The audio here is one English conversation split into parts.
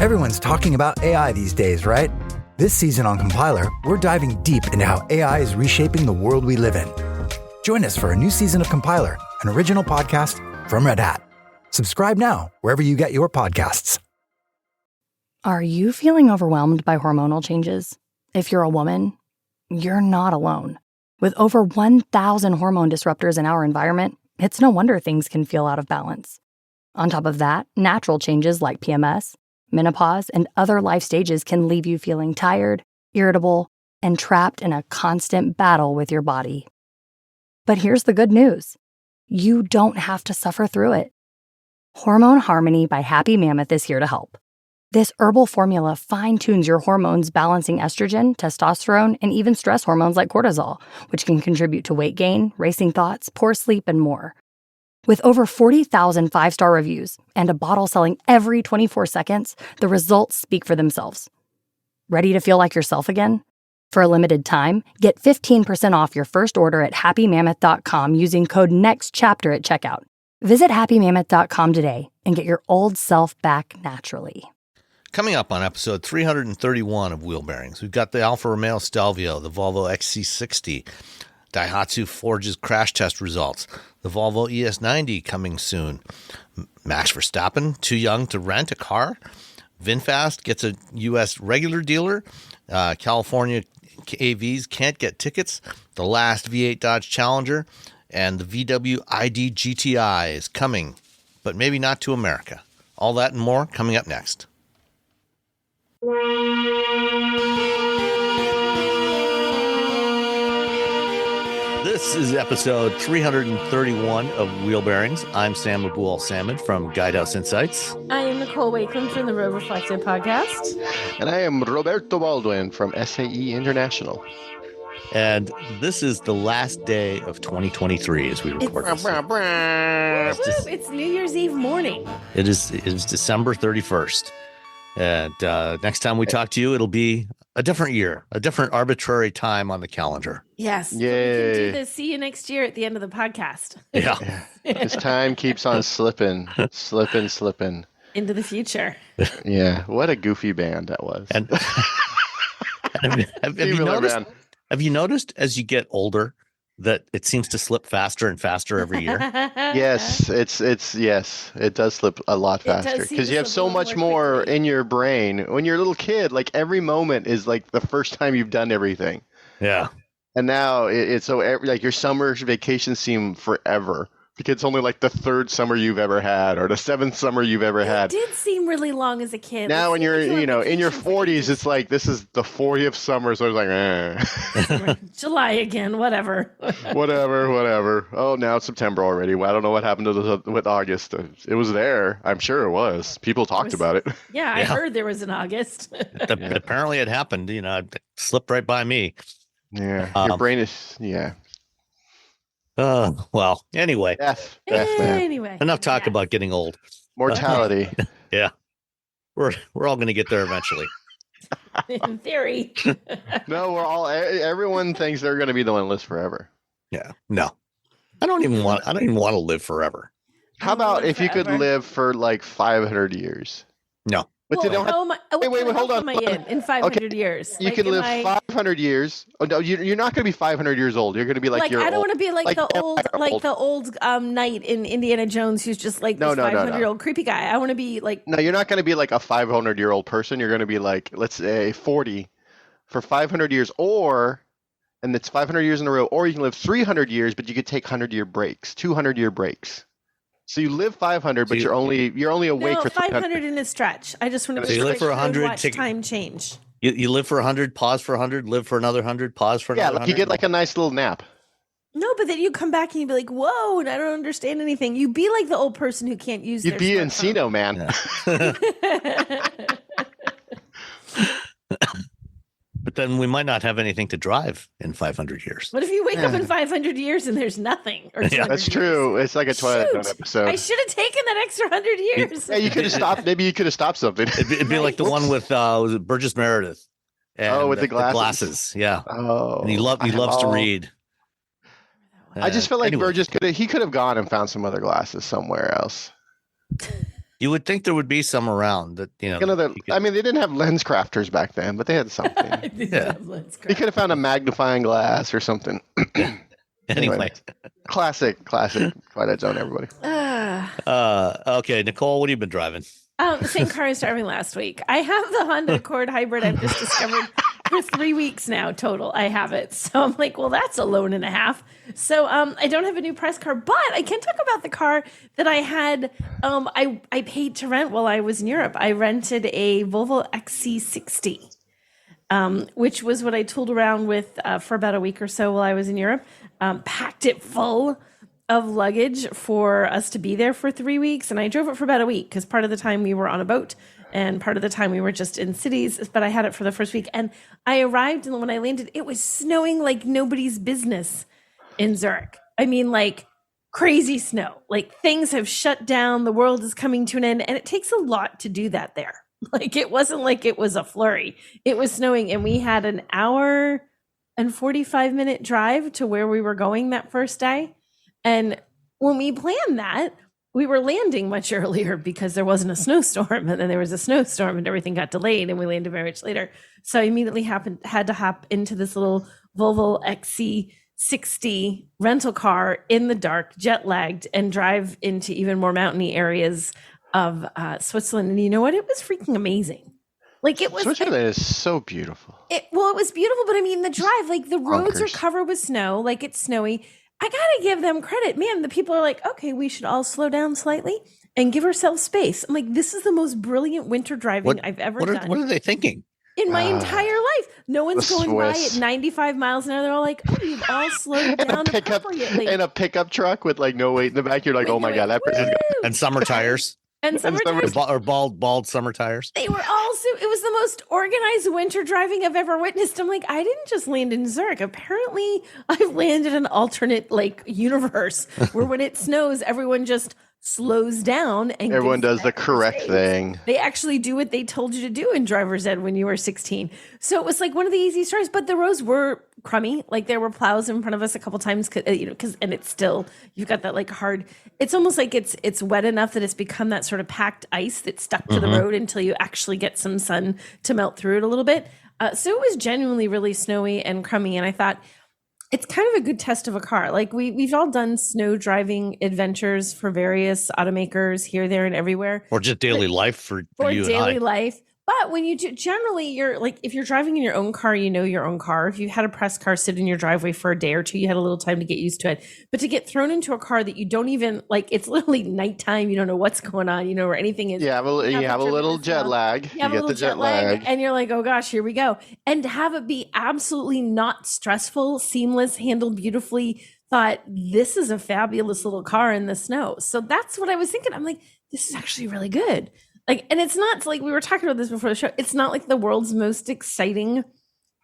Everyone's talking about AI these days, right? This season on Compiler, we're diving deep into how AI is reshaping the world we live in. Join us for a new season of Compiler, an original podcast from Red Hat. Subscribe now, wherever you get your podcasts. Are you feeling overwhelmed by hormonal changes? If you're a woman, you're not alone. With over 1,000 hormone disruptors in our environment, it's no wonder things can feel out of balance. On top of that, natural changes like PMS, menopause, and other life stages can leave you feeling tired, irritable, and trapped in a constant battle with your body. But here's the good news. You don't have to suffer through it. Hormone Harmony by Happy Mammoth is here to help. This herbal formula fine-tunes your hormones, balancing estrogen, testosterone, and even stress hormones like cortisol, which can contribute to weight gain, racing thoughts, poor sleep, and more. With over 40,000 five-star reviews and a bottle selling every 24 seconds, the results speak for themselves. Ready to feel like yourself again? For a limited time, get 15% off your first order at happymammoth.com using code NEXTCHAPTER at checkout. Visit happymammoth.com today and get your old self back naturally. Coming up on episode 331 of Wheel Bearings, we've got the Alfa Romeo Stelvio, the Volvo XC60, Daihatsu forges crash test results, the Volvo ES90 coming soon, Max Verstappen, too young to rent a car, Vinfast gets a U.S. regular dealer, California AVs can't get tickets, the last V8 Dodge Challenger, and the VW ID GTI is coming, but maybe not to America. All that and more coming up next. This is episode 331 of Wheel Bearings. I'm Sam Abul-Samad from Guidehouse Insights. I am Nicole Wakeman from the Road Reflective podcast. And I am Roberto Baldwin from SAE International. And this is the last day of 2023 as we record this. It's New Year's Eve morning. It is December 31st. And next time we talk to you, it'll be a different year, a different arbitrary time on the calendar. Yes. Yay. We can do this. See you next year at the end of the podcast. Yeah. This time keeps on slipping. Into the future. Yeah. What a goofy band that was. And have you noticed as you get older that it seems to slip faster and faster every year? Yes, it does slip a lot faster because you have so much more in your brain. When you're a little kid, like every moment is like the first time you've done everything. Yeah. And now it's so like your summer vacations seem forever because it's only like the third summer you've ever had or the seventh summer you've ever had. It did seem really long as a kid. Now when you're, in your 40s, it's like this is the 40th summer, so it's like, July again, whatever. whatever. Oh, now it's September already. Well, I don't know what happened with August. It was there. I'm sure it was. People talked about it. Yeah, I heard there was an August. Apparently it happened. It slipped right by me. Yeah, your brain is, well, anyway. Death, man. Anyway. Enough talk about getting old. Mortality. Yeah. We're all going to get there eventually. In theory. No, everyone thinks they're going to be the one that lives forever. Yeah. No. I don't even want to live forever. How about if you could live for like 500 years? No. But well, they don't wait, hold on. In 500 years. You can live 500 years. Oh no, you're not going to be 500 years old. You're going to be like I don't want to be like the old knight in Indiana Jones who's just like this 500-year-old creepy guy. I want to be like. No, you're not going to be like a 500-year-old person. You're going to be like, let's say 40 for 500 years, and it's 500 years in a row, or you can live 300 years, but you could take 100-year breaks, 200-year breaks. So you live 500, but you're only awake for 500 in a stretch. I just want to live for 100, watch time change. You live for 100, pause for 100, live for another 100, pause for another 100. You get like a nice little nap. No, but then you come back and you'd be like, whoa, and I don't understand anything. You'd be like the old person who can't use You'd be Encino Man. Yeah. But then we might not have anything to drive in 500 years. What if you wake up in 500 years and there's nothing? Yeah, that's true. It's like a Twilight Zone episode. I should have taken that extra 100 years. Yeah, you could have stopped. Maybe you could have stopped something. It'd be like the one with was it Burgess Meredith? And with the glasses. The glasses, yeah. Oh, and he loves to read. I just feel like Burgess could have gone and found some other glasses somewhere else. You would think there would be some around that, I mean, they didn't have lens crafters back then, but they had something. They did have lens You could have found a magnifying glass or something. Anyway. Classic Twilight Zone, everybody. Okay, Nicole, what have you been driving? The same car I was driving last week. I have the Honda Accord Hybrid I've just discovered for 3 weeks now total. I have it. So I'm like, well, that's a loan and a half. So I don't have a new press car, but I can talk about the car that I had. I paid to rent while I was in Europe. I rented a Volvo XC60, which was what I tooled around with for about a week or so while I was in Europe. Packed it full of luggage for us to be there for 3 weeks. And I drove it for about a week because part of the time we were on a boat and part of the time we were just in cities, but I had it for the first week. And I arrived, and when I landed, it was snowing like nobody's business in Zurich. I mean, like crazy snow, like things have shut down. The world is coming to an end. And it takes a lot to do that there. Like, it wasn't like it was a flurry. It was snowing, and we had an hour and 45-minute drive to where we were going that first day. And when we planned that, we were landing much earlier because there wasn't a snowstorm, and then there was a snowstorm and everything got delayed, and we landed very much later. So I immediately had to hop into this little Volvo XC60 rental car in the dark, jet lagged, and drive into even more mountainy areas of Switzerland. And you know what? It was freaking amazing. Like, it was. Switzerland is so beautiful. It was beautiful, but I mean, the drive, like the roads are covered with snow, like it's snowy. I gotta give them credit, man. The people are like, okay, we should all slow down slightly and give ourselves space. I'm like, this is the most brilliant winter driving I've ever done. What are they thinking? In my entire life, no one's going by at 95 miles an hour. They're all like, "Oh, you've all slowed down appropriately." In a pickup truck with like no weight in the back, you're like, "Oh my god, that person's got..." And summer tires. And summer tires. Or bald summer tires. They were also, it was the most organized winter driving I've ever witnessed. I'm like, I didn't just land in Zurich. Apparently, I've landed in an alternate like universe where when it snows, everyone just slows down and everyone does the correct thing. They actually do what they told you to do in driver's ed when you were 16. So it was like one of the easy stories, but the roads were crummy. Like, there were plows in front of us a couple times, and it's still, you've got that like hard, it's almost like it's wet enough that it's become that sort of packed ice that's stuck to the road until you actually get some sun to melt through it a little bit. So it was genuinely really snowy and crummy. And I thought, it's kind of a good test of a car. Like, we've all done snow driving adventures for various automakers here, there, and everywhere. Or just daily life for you and I. Or daily life. But when you do, generally, you're like, if you're driving in your own car, you know your own car. If you had a press car sit in your driveway for a day or two, you had a little time to get used to it. But to get thrown into a car that you don't even, like, it's literally nighttime, you don't know what's going on, you know where anything is. Yeah, well, you have a little jet lag. You have a little jet lag. And you're like, oh gosh, here we go. And to have it be absolutely not stressful, seamless, handled beautifully, thought, this is a fabulous little car in the snow. So that's what I was thinking. I'm like, this is actually really good. Like, and it's not like, we were talking about this before the show, it's not like the world's most exciting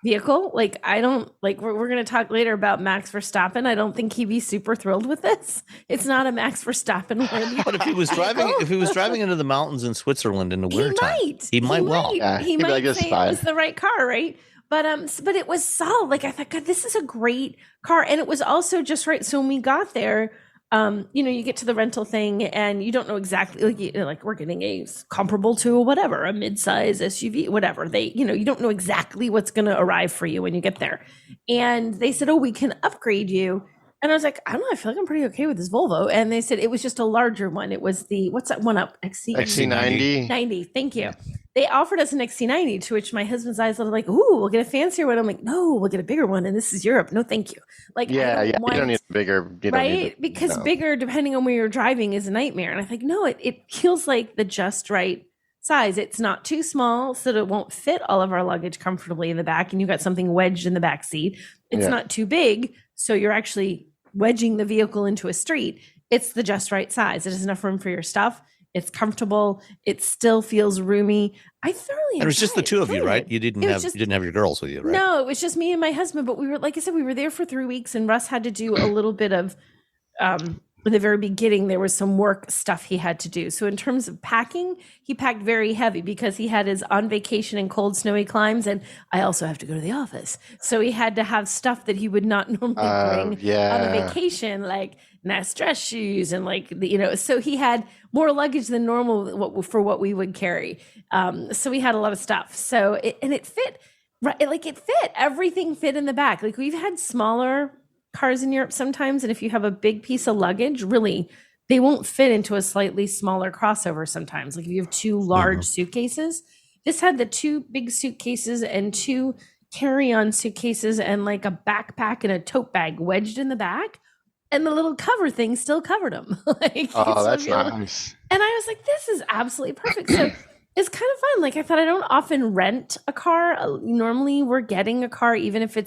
vehicle. Like, I don't, like, we're going to talk later about Max Verstappen. I don't think he'd be super thrilled with this. It's not a Max Verstappen worthy. But if he was driving into the mountains in Switzerland in the wintertime, he might well. Yeah, he might say it was the right car, right? But it was solid. Like, I thought, God, this is a great car. And it was also just right. So when we got there, you get to the rental thing and you don't know exactly, like we're getting a comparable to whatever, a mid-size SUV, whatever. You don't know exactly what's going to arrive for you when you get there. And they said, oh, we can upgrade you. And I was like, I don't know, I feel like I'm pretty okay with this Volvo. And they said it was just a larger one. It was what's that one up? XC90. 90. Thank you. They offered us an XC90, to which my husband's eyes were like, ooh, we'll get a fancier one. I'm like, no, we'll get a bigger one. And this is Europe. No, thank you. Like, you don't need a bigger, right? Because bigger, depending on where you're driving, is a nightmare. And I think, no, it feels like the just right size. It's not too small, so that it won't fit all of our luggage comfortably in the back. And you've got something wedged in the back seat. It's not too big, so you're actually wedging the vehicle into a street. It's the just right size. It has enough room for your stuff. It's comfortable. It still feels roomy. I thoroughly enjoyed it. And it was just the two of you, right? You didn't have your girls with you, right? No, it was just me and my husband. But we were, like I said, we were there for 3 weeks, and Russ had to do a little bit of, in the very beginning, there was some work stuff he had to do. So in terms of packing, he packed very heavy because he had his on vacation and cold, snowy climbs. And I also have to go to the office. So he had to have stuff that he would not normally bring on a vacation, like nice dress shoes and like so he had more luggage than normal for what we would carry. So we had a lot of stuff. So it fit, right? It fit, everything fit in the back. Like we've had smaller cars in Europe sometimes, and if you have a big piece of luggage, really, they won't fit into a slightly smaller crossover sometimes. Like if you have two large suitcases, this had the two big suitcases and two carry-on suitcases and like a backpack and a tote bag wedged in the back. And the little cover thing still covered them. That's nice. And I was like, this is absolutely perfect. So it's kind of fun. Like I thought, I don't often rent a car. Normally we're getting a car, even if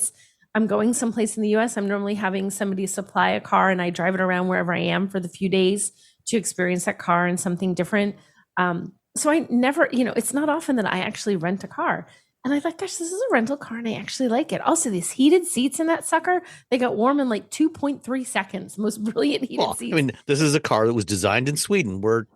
I'm going someplace in the US, I'm normally having somebody supply a car and I drive it around wherever I am for the few days to experience that car and something different. So I never, it's not often that I actually rent a car. And I thought, gosh, this is a rental car and I actually like it. Also, these heated seats in that sucker, they got warm in like 2.3 seconds. Most brilliant heated seats. I mean, this is a car that was designed in Sweden where,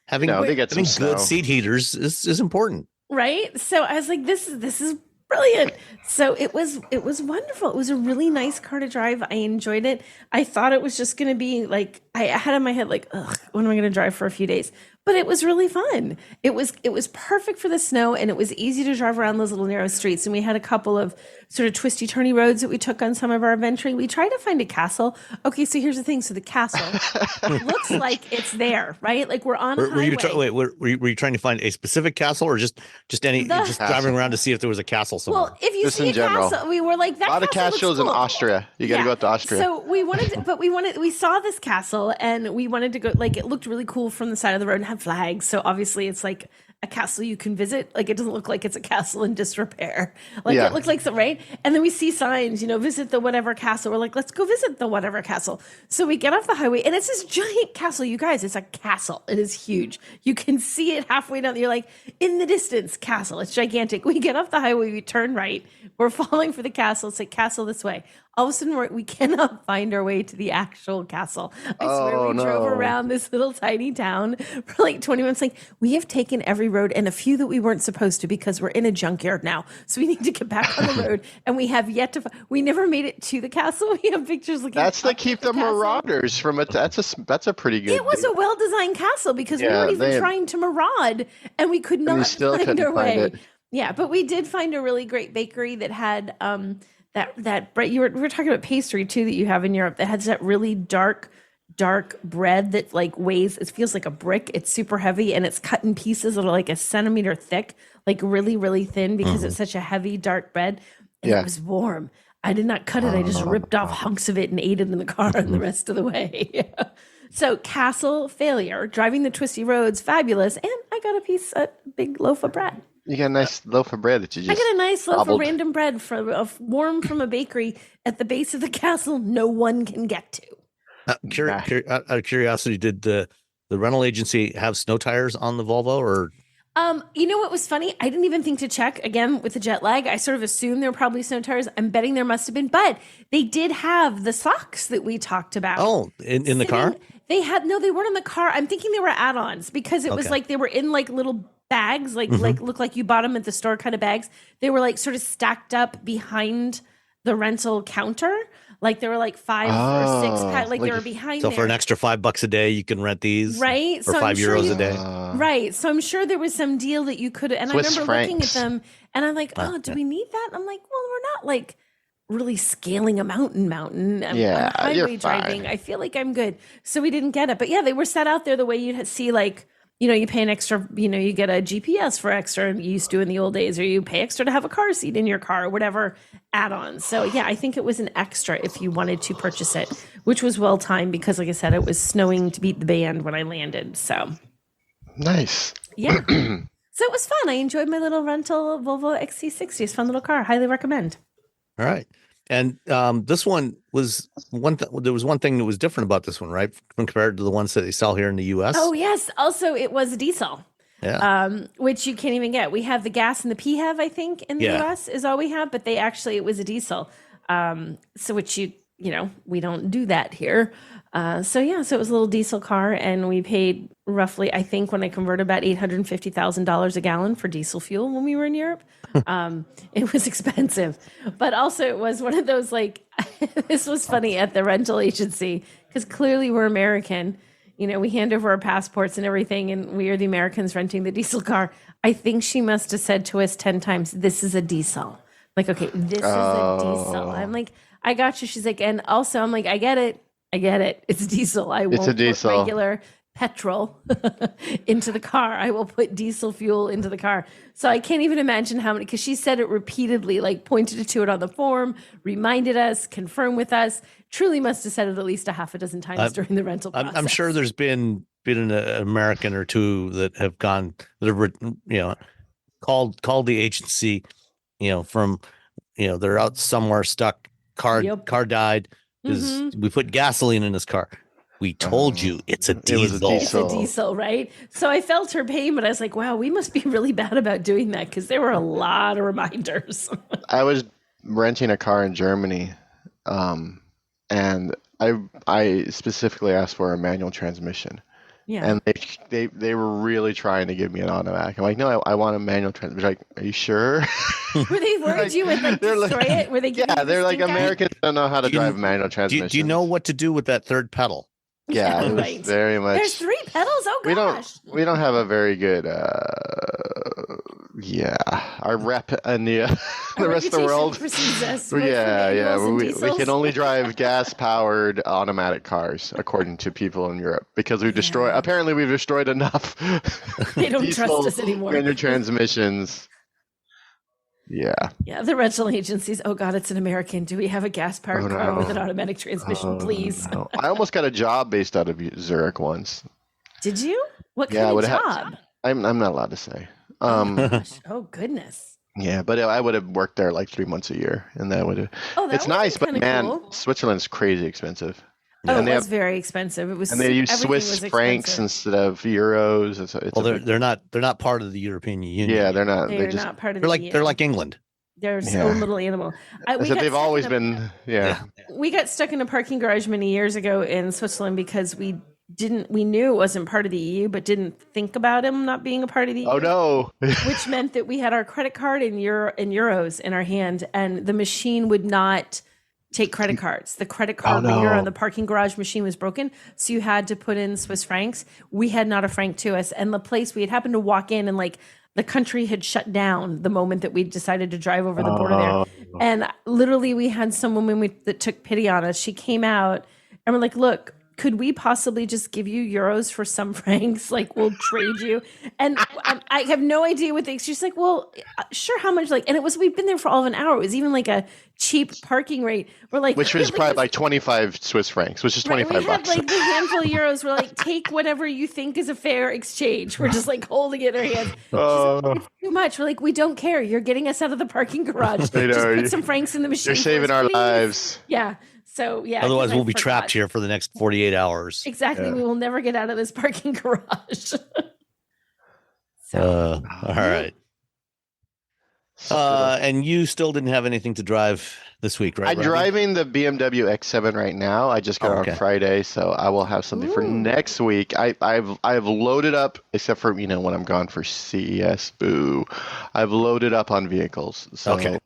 having good seat heaters is important. Right? So I was like, this is brilliant. So it was wonderful. It was a really nice car to drive. I enjoyed it. I thought it was just going to be like, I had in my head like, ugh, when am I going to drive for a few days? But it was really fun. It was perfect for the snow, and it was easy to drive around those little narrow streets. And we had a couple of sort of twisty turny roads that we took on some of our adventuring. We tried to find a castle. Okay, so here's the thing. So the castle looks like it's there, right? Like we're on a highway. Were you trying to find a specific castle or just driving around to see if there was a castle somewhere? Well, if you see a castle, we were like, that a lot of castles in Austria. You got to go out to Austria. So we saw this castle and we wanted to go, like, it looked really cool from the side of the road and had flags. So obviously it's like a castle you can visit. Like it doesn't look like it's a castle in disrepair. Like it looked like some, right? And then we see signs, visit the whatever castle. We're like, let's go visit the whatever castle. So we get off the highway and it's this giant castle, you guys. It's a castle. It is huge. You can see it halfway down. You're like, in the distance, castle. It's gigantic. We get off the highway, we turn right. We're falling for the castle. It's like, castle this way. All of a sudden, we cannot find our way to the actual castle. I swear we drove around this little tiny town for like 20 minutes. Like, we have taken every road and a few that we weren't supposed to because we're in a junkyard now. So we need to get back on the road. And we have yet to. We never made it to the castle. We have pictures looking. That's to keep the marauders from it. That's a pretty good. It was a well-designed castle because we weren't even trying to maraud, and we could not find our way. Yeah, but we did find a really great bakery that had that bread. We were talking about pastry too that you have in Europe that has that really dark bread that like weighs. It feels like a brick. It's super heavy and it's cut in pieces that are like a centimeter thick, like really really thin because it's such a heavy dark bread. And it was warm. I did not cut it. I just ripped off hunks of it and ate it in the car and the rest of the way. So castle failure, driving the twisty roads, fabulous, and I got a big loaf of bread. You got a nice loaf of bread that you just. I got a nice loaf of random bread warm from a bakery at the base of the castle. No one can get to. Out of curiosity, did the rental agency have snow tires on the Volvo or? You know what was funny? I didn't even think to check again with the jet lag. I sort of assumed there were probably snow tires. I'm betting there must have been, but they did have the socks that we talked about. Oh, in the car? They weren't in the car. I'm thinking they were add-ons because it was like they were in like little bags, like look like you bought them at the store kind of bags. They were like sort of stacked up behind the rental counter. Like there were like 5 or 6 packs, like they were behind so there. for an extra $5 a day, you can rent these, right? For €5 a day, right? So I'm sure there was some deal that you could. And Swiss I remember francs. looking at them, and I'm like, oh, do we need that? And I'm like, well, we're not like really scaling a mountain. I'm highway driving. I feel like I'm good. So we didn't get it, but yeah, they were set out there the way you'd see like. You pay an extra, you get a GPS for extra you used to in the old days, or you pay extra to have a car seat in your car or whatever add-ons. So yeah, I think it was an extra if you wanted to purchase it, which was well timed because like I said, it was snowing to beat the band when I landed. So nice. Yeah. So it was fun. I enjoyed my little rental Volvo XC60. It's a fun little car. Highly recommend. All right. And this one was there was one thing that was different about this one, right? Compared to the ones that they sell here in the US. Oh, yes. Also, it was a diesel. Yeah. Which you can't even get. We have the gas and the PHEV, I think, in the US is all we have, but it was a diesel. So which we don't do that here. So it was a little diesel car, and we paid roughly, I think when I converted, about $850,000 a gallon for diesel fuel when we were in Europe. It was expensive, but also it was one of those, like, this was funny at the rental agency because clearly we're American. We hand over our passports and everything, and we are the Americans renting the diesel car. I think she must have said to us 10 times, "This is a diesel." Like, okay, this is a diesel. I'm like, I got you. She's like, and also I'm like, I get it. It's diesel. I won't put regular petrol into the car. I will put diesel fuel into the car. So I can't even imagine how many, because she said it repeatedly, like pointed to it on the form, reminded us, confirmed with us. Truly must have said it at least a half a dozen times during the rental process. I'm sure there's been an American or two that have gone, that have, called the agency, from, they're out somewhere stuck, car died because we put gasoline in his car. We told you it's a diesel. It's a diesel, right? So I felt her pain, but I was like, wow, we must be really bad about doing that because there were a lot of reminders. I was renting a car in Germany, and I specifically asked for a manual transmission. Yeah. And they were really trying to give me an automatic. I'm like, no, I want a manual transmission. Like, are you sure? Were they worried you would destroy it? Were they? Yeah, they're like, Americans don't know how to drive a manual transmission. Do you know what to do with that third pedal? Yeah, it was very much. There's 3 pedals. Oh gosh. We don't have a very good. Our rep and the rest of the world. We can only drive gas-powered automatic cars, according to people in Europe, because we've destroyed enough. They don't trust us anymore. Manual transmissions. Yeah. Yeah, the rental agencies. Oh God, it's an American. Do we have a gas-powered car with an automatic transmission, please? No. I almost got a job based out of Zurich once. Did you? What kind of job? I'm not allowed to say. Oh goodness. Yeah, but I would have worked there like 3 months a year, and that would have. It's nice, but man, cool. Switzerland's crazy expensive. Oh, it was very expensive. It was, and they use Swiss francs instead of euros. They're not part of the European Union. Yeah, they're not. They're not part of the EU. They're like England. They're so little animal. They've always been. Yeah. We got stuck in a parking garage many years ago in Switzerland because we knew it wasn't part of the EU, but didn't think about him not being a part of the EU. Oh no! Which meant that we had our credit card in euros in our hand, and the machine would not take credit cards. The credit card reader on the parking garage machine was broken, so you had to put in Swiss francs. We had not a franc to us, and the place we had happened to walk in, and like the country had shut down the moment that we decided to drive over the border there. And literally, we had some woman that took pity on us. She came out, and we're like, "Look, could we possibly just give you euros for some francs? Like, we'll trade you." And I have no idea what she's like, well, sure, how much? Like, and we've been there for all of an hour. It was even like a cheap parking rate. We're like, which was probably like 25 Swiss francs, which is 25 bucks. We had like the handful of euros. We're like, take whatever you think is a fair exchange. We're just like holding it in our hands. Like, it's too much. We're like, we don't care. You're getting us out of the parking garage. Just put some francs in the machine. You're saving our lives. Yeah. So yeah. Otherwise, we'll be trapped here for the next 48 hours. Exactly. Yeah. We will never get out of this parking garage. All right. And you still didn't have anything to drive this week, right? I'm driving the BMW X7 right now. I just got on Friday, so I will have something for next week. I've loaded up, except for when I'm gone for CES. Boo! I've loaded up on vehicles. So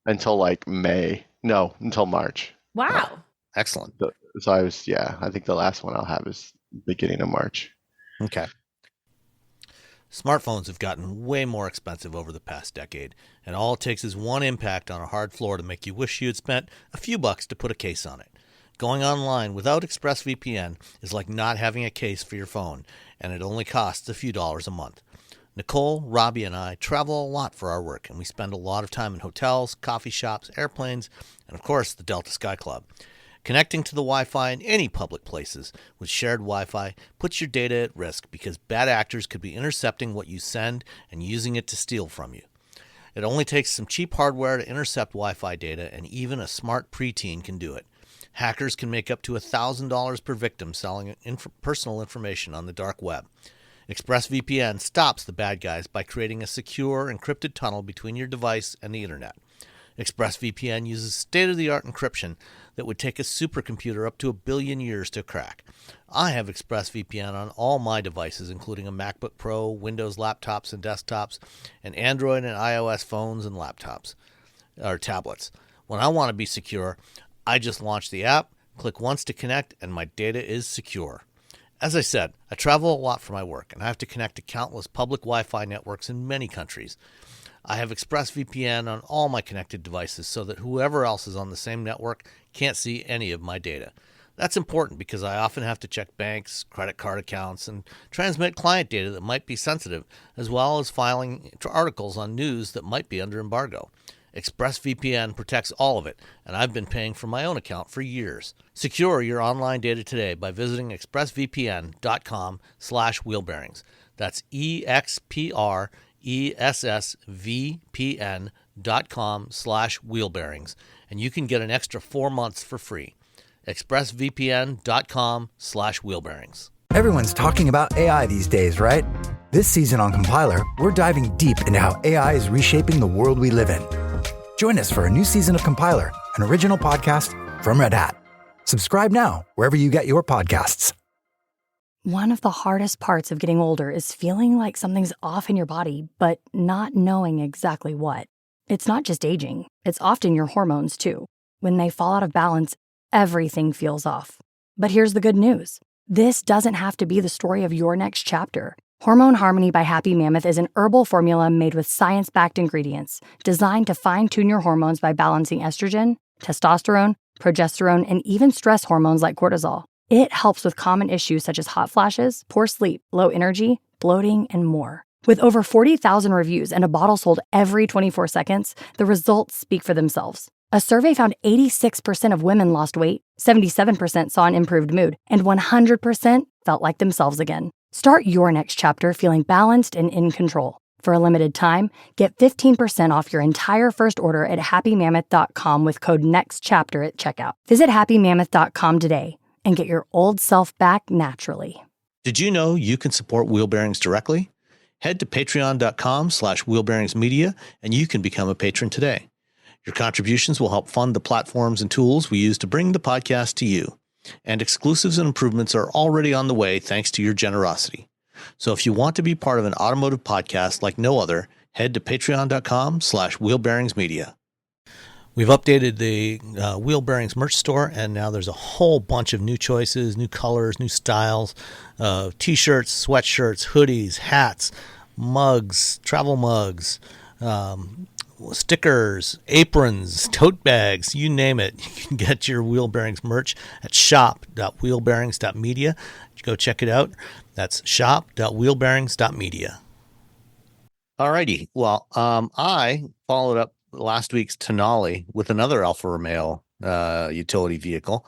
until like May. No, until March. Wow. Excellent. So I think the last one I'll have is beginning of March. Okay. Smartphones have gotten way more expensive over the past decade, and all it takes is one impact on a hard floor to make you wish you had spent a few bucks to put a case on it. Going online without ExpressVPN is like not having a case for your phone, and it only costs a few dollars a month. Nicole, Robbie, and I travel a lot for our work, and we spend a lot of time in hotels, coffee shops, airplanes, and of course the Delta Sky Club. Connecting to the Wi-Fi in any public places with shared Wi-Fi puts your data at risk because bad actors could be intercepting what you send and using it to steal from you. It only takes some cheap hardware to intercept Wi-Fi data, and even a smart preteen can do it. Hackers can make up to $1,000 per victim selling personal information on the dark web. ExpressVPN stops the bad guys by creating a secure, encrypted tunnel between your device and the internet. ExpressVPN uses state-of-the-art encryption that would take a supercomputer up to 1 billion years to crack. I have ExpressVPN on all my devices, including a MacBook Pro, Windows laptops and desktops, and Android and iOS phones and laptops, or tablets. When I want to be secure, I just launch the app, Click once to connect, and my data is secure. As I said, I travel a lot for my work, and I have to connect to countless public Wi-Fi networks in many countries. I have ExpressVPN on all my connected devices so that whoever else is on the same network can't see any of my data. That's important because I often have to check banks, credit card accounts, and transmit client data that might be sensitive, as well as filing articles on news that might be under embargo. ExpressVPN protects all of it, and I've been paying for my own account for years. Secure your online data today by visiting expressvpn.com/wheelbearings. That's expressvpn.com/wheelbearings, and you can get an extra 4 months for free. expressvpn.com/wheelbearings. Everyone's talking about AI these days, right? This season on Compiler, we're diving deep into how AI is reshaping the world we live in. Join us for a new season of Compiler, an original podcast from Red Hat. Subscribe now wherever you get your podcasts. One of the hardest parts of getting older is feeling like something's off in your body, but not knowing exactly what. It's not just aging, it's often your hormones too. When they fall out of balance, everything feels off. But here's the good news. This doesn't have to be the story of your next chapter. Hormone Harmony by Happy Mammoth is an herbal formula made with science-backed ingredients designed to fine-tune your hormones by balancing estrogen, testosterone, progesterone, and even stress hormones like cortisol. It helps with common issues such as hot flashes, poor sleep, low energy, bloating, and more. With over 40,000 reviews and a bottle sold every 24 seconds, the results speak for themselves. A survey found 86% of women lost weight, 77% saw an improved mood, and 100% felt like themselves again. Start your next chapter feeling balanced and in control. For a limited time, get 15% off your entire first order at happymammoth.com with code NEXTCHAPTER at checkout. Visit happymammoth.com today and get your old self back naturally. Did you know you can support Wheel Bearings directly? Head to patreon.com/wheelbearingsmedia and you can become a patron today. Your contributions will help fund the platforms and tools we use to bring the podcast to you. And exclusives and improvements are already on the way thanks to your generosity. So if you want to be part of an automotive podcast like no other, head to patreon.com/wheelbearingsmedia. We've updated the Wheel Bearings merch store, and now there's a whole bunch of new choices, new colors, new styles, t-shirts, sweatshirts, hoodies, hats, mugs, travel mugs, stickers, aprons, tote bags, you name it. You can get your Wheel Bearings merch at shop.wheelbearings.media. Go check it out. That's shop.wheelbearings.media. Alrighty. Well, I followed up last week's Tonale with another Alfa Romeo utility vehicle.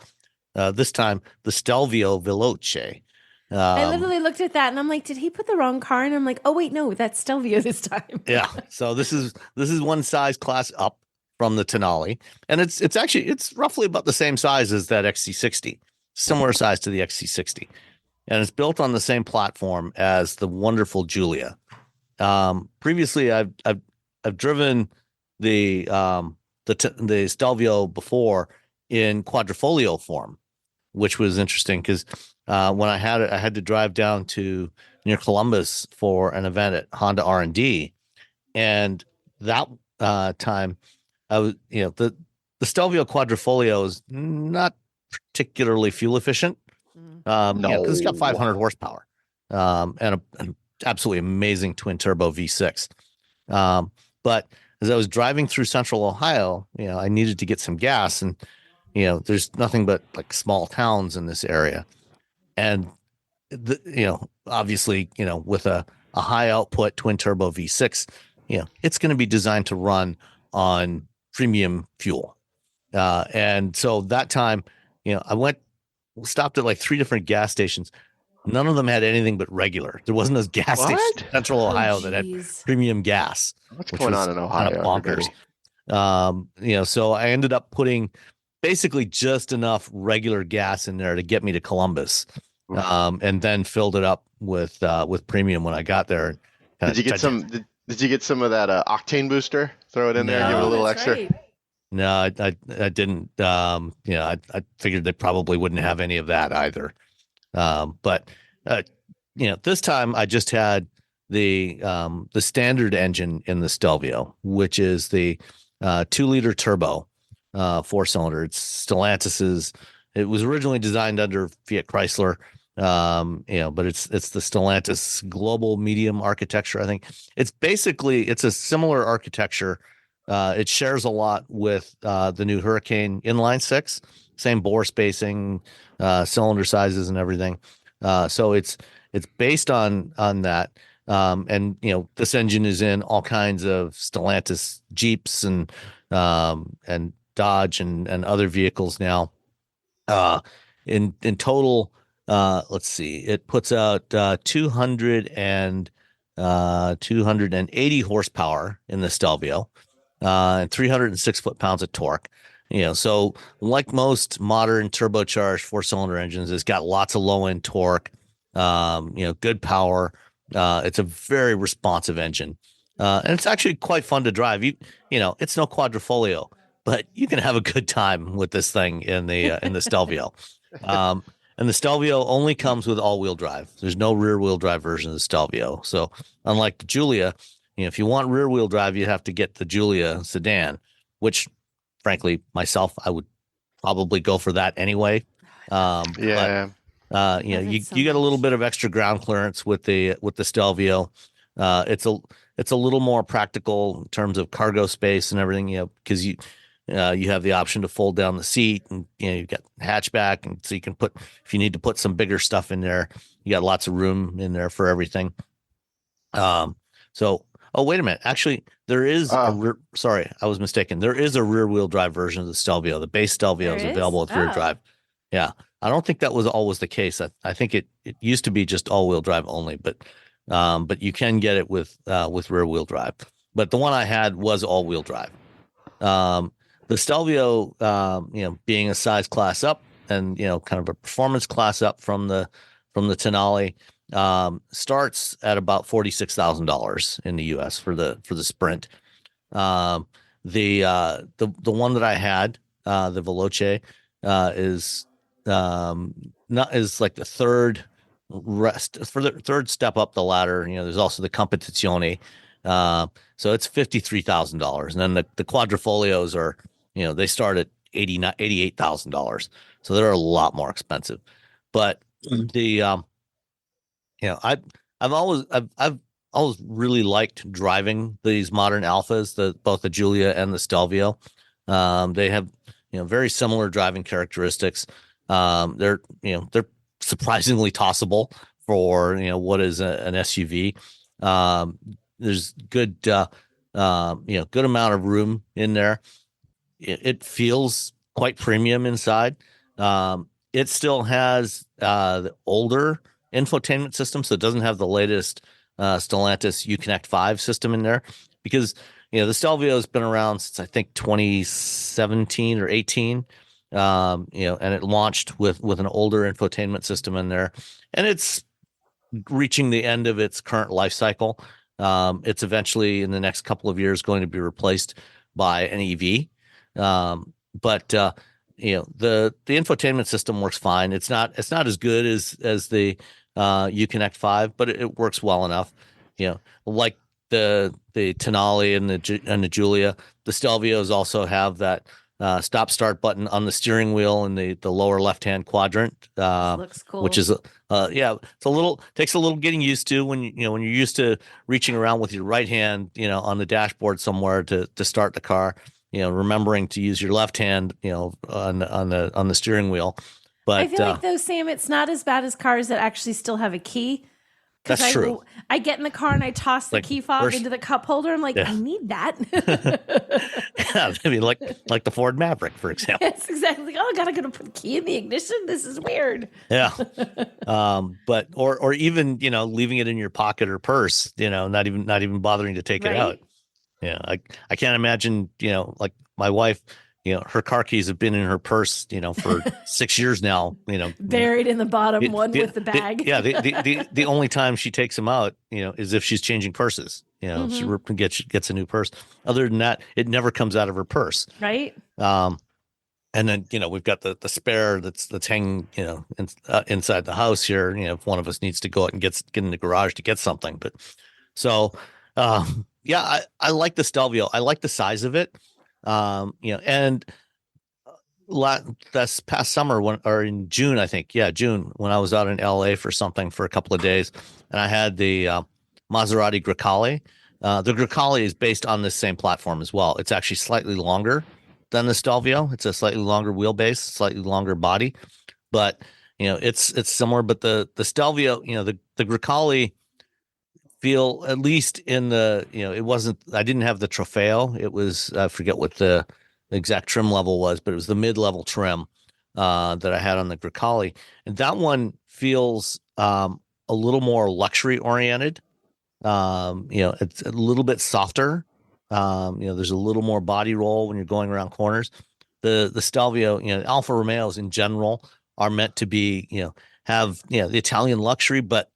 This time, the Stelvio Veloce. I literally looked at that and I'm like, did he put the wrong car? And I'm like, oh wait, no, that's Stelvio this time. Yeah. So this is one size class up from the Tonale, and it's roughly about the same size as that XC60, similar size to the XC60, and it's built on the same platform as the wonderful Giulia. Previously, I've driven the Stelvio before in quadrifolio form, which was interesting because when I had it, I had to drive down to near Columbus for an event at Honda R&D, and that time I was, the Stelvio quadrifolio is not particularly fuel efficient, because it's got 500 horsepower and an absolutely amazing twin turbo V6. But as I was driving through Central Ohio, I needed to get some gas, and there's nothing but like small towns in this area. And, obviously, with a high output twin turbo V6, it's going to be designed to run on premium fuel. And so that time, I stopped at like 3 different gas stations. None of them had anything but regular. There wasn't a gas station in Central Ohio that had premium gas. What's going on in Ohio? Kind of bonkers. So I ended up putting basically just enough regular gas in there to get me to Columbus, and then filled it up with premium when I got there. Did you get some? Did you get some of that octane booster? Throw it in there, give it a little extra. Right. No, I didn't. I figured they probably wouldn't have any of that either. But this time I just had the standard engine in the Stelvio, which is the 2-liter turbo 4-cylinder. It's Stellantis's it was originally designed under Fiat Chrysler, but it's the Stellantis global medium architecture. I think it's a similar architecture. It shares a lot with the new Hurricane inline six, same bore spacing, cylinder sizes, and everything. So it's based on that. And this engine is in all kinds of Stellantis Jeeps and Dodge and other vehicles now. In total, let's see, it puts out 280 horsepower in the Stelvio, and 306 foot-pounds of torque. So like most modern turbocharged four-cylinder engines, it's got lots of low-end torque, good power. It's a very responsive engine, and it's actually quite fun to drive. It's no quadrifoglio, but you can have a good time with this thing in the Stelvio. And the Stelvio only comes with all-wheel drive. There's no rear-wheel drive version of the Stelvio. So unlike the Giulia, if you want rear-wheel drive, you have to get the Giulia sedan, which, frankly, myself, I would probably go for that anyway. Yeah. But, you get a little bit of extra ground clearance with the Stelvio. It's a little more practical in terms of cargo space and everything, because you have the option to fold down the seat, and you've got hatchback, and so you can if you need to put some bigger stuff in there, you got lots of room in there for everything. Oh, wait a minute. Actually, there is sorry, I was mistaken. There is a rear-wheel drive version of the Stelvio. The base Stelvio is available with rear drive. Yeah. I don't think that was always the case. I think it used to be just all-wheel drive only, but you can get it with rear-wheel drive. But the one I had was all-wheel drive. The Stelvio, being a size class up and kind of a performance class up from the Tonale, starts at about $46,000 in the U.S. for the Sprint. The one that I had, the Veloce, is like the third step up the ladder. There's also the Competizione, so it's $53,000, and then the Quadrifolios are they start at $88,000, so they're a lot more expensive. But I've always really liked driving these modern Alfas, both the Giulia and the Stelvio. They have very similar driving characteristics. They're surprisingly tossable for what is an SUV. There's good good amount of room in there. It feels quite premium inside. It still has the older infotainment system, so it doesn't have the latest Stellantis Uconnect 5 system in there, because the Stelvio has been around since I think 2017 or 18, and it launched with an older infotainment system in there, and it's reaching the end of its current life cycle. It's eventually in the next couple of years going to be replaced by an EV, but the infotainment system works fine. It's not as good as the Uconnect 5, but it works well enough. Like the Tonale and the Giulia, the Stelvios also have that stop start button on the steering wheel in the lower left hand quadrant. Looks cool. Which is it's takes a little getting used to when you're used to reaching around with your right hand on the dashboard somewhere to start the car. Remembering to use your left hand on the steering wheel. But I feel like though, Sam, it's not as bad as cars that actually still have a key. That's true. I get in the car and I toss the key fob into the cup holder. I'm like, I need that. Yeah, I mean, like the Ford Maverick, for example. Yes, exactly. Oh, I gotta put the key in the ignition. This is weird. Yeah. But or even leaving it in your pocket or purse. Not even bothering to take it out. Yeah, I can't imagine. Like my wife. Her car keys have been in her purse, for 6 years now. Buried in the bottom, with the bag. The only time she takes them out, is if she's changing purses. She gets a new purse. Other than that, it never comes out of her purse. Right. And then we've got the spare that's hanging inside the house here. If one of us needs to go out and get in the garage to get something, but so I like the Stelvio. I like the size of it. And That's past summer or in June, I think. Yeah, June, when I was out in LA for something for a couple of days, and I had the Maserati Grecale. The Grecale is based on this same platform as well. It's actually slightly longer than the Stelvio. It's a slightly longer wheelbase, slightly longer body, but it's similar. But the Stelvio, the Grecale feel, at least in the, it wasn't, I didn't have the Trofeo. It was, I forget what the exact trim level was, but it was the mid-level trim that I had on the Grecale. And that one feels a little more luxury oriented. It's a little bit softer. There's a little more body roll when you're going around corners. The Stelvio, Alfa Romeos in general are meant to be, have, the Italian luxury, but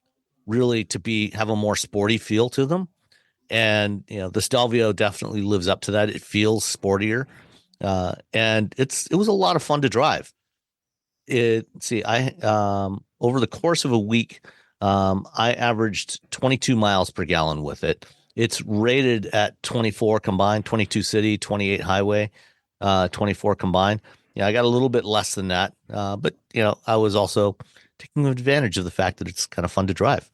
really to have a more sporty feel to them. And, the Stelvio definitely lives up to that. It feels sportier. And it was a lot of fun to drive. Over the course of a week, I averaged 22 miles per gallon with it. It's rated at 24 combined, 22 city, 28 highway, 24 combined. Yeah, I got a little bit less than that. But I was also taking advantage of the fact that it's kind of fun to drive.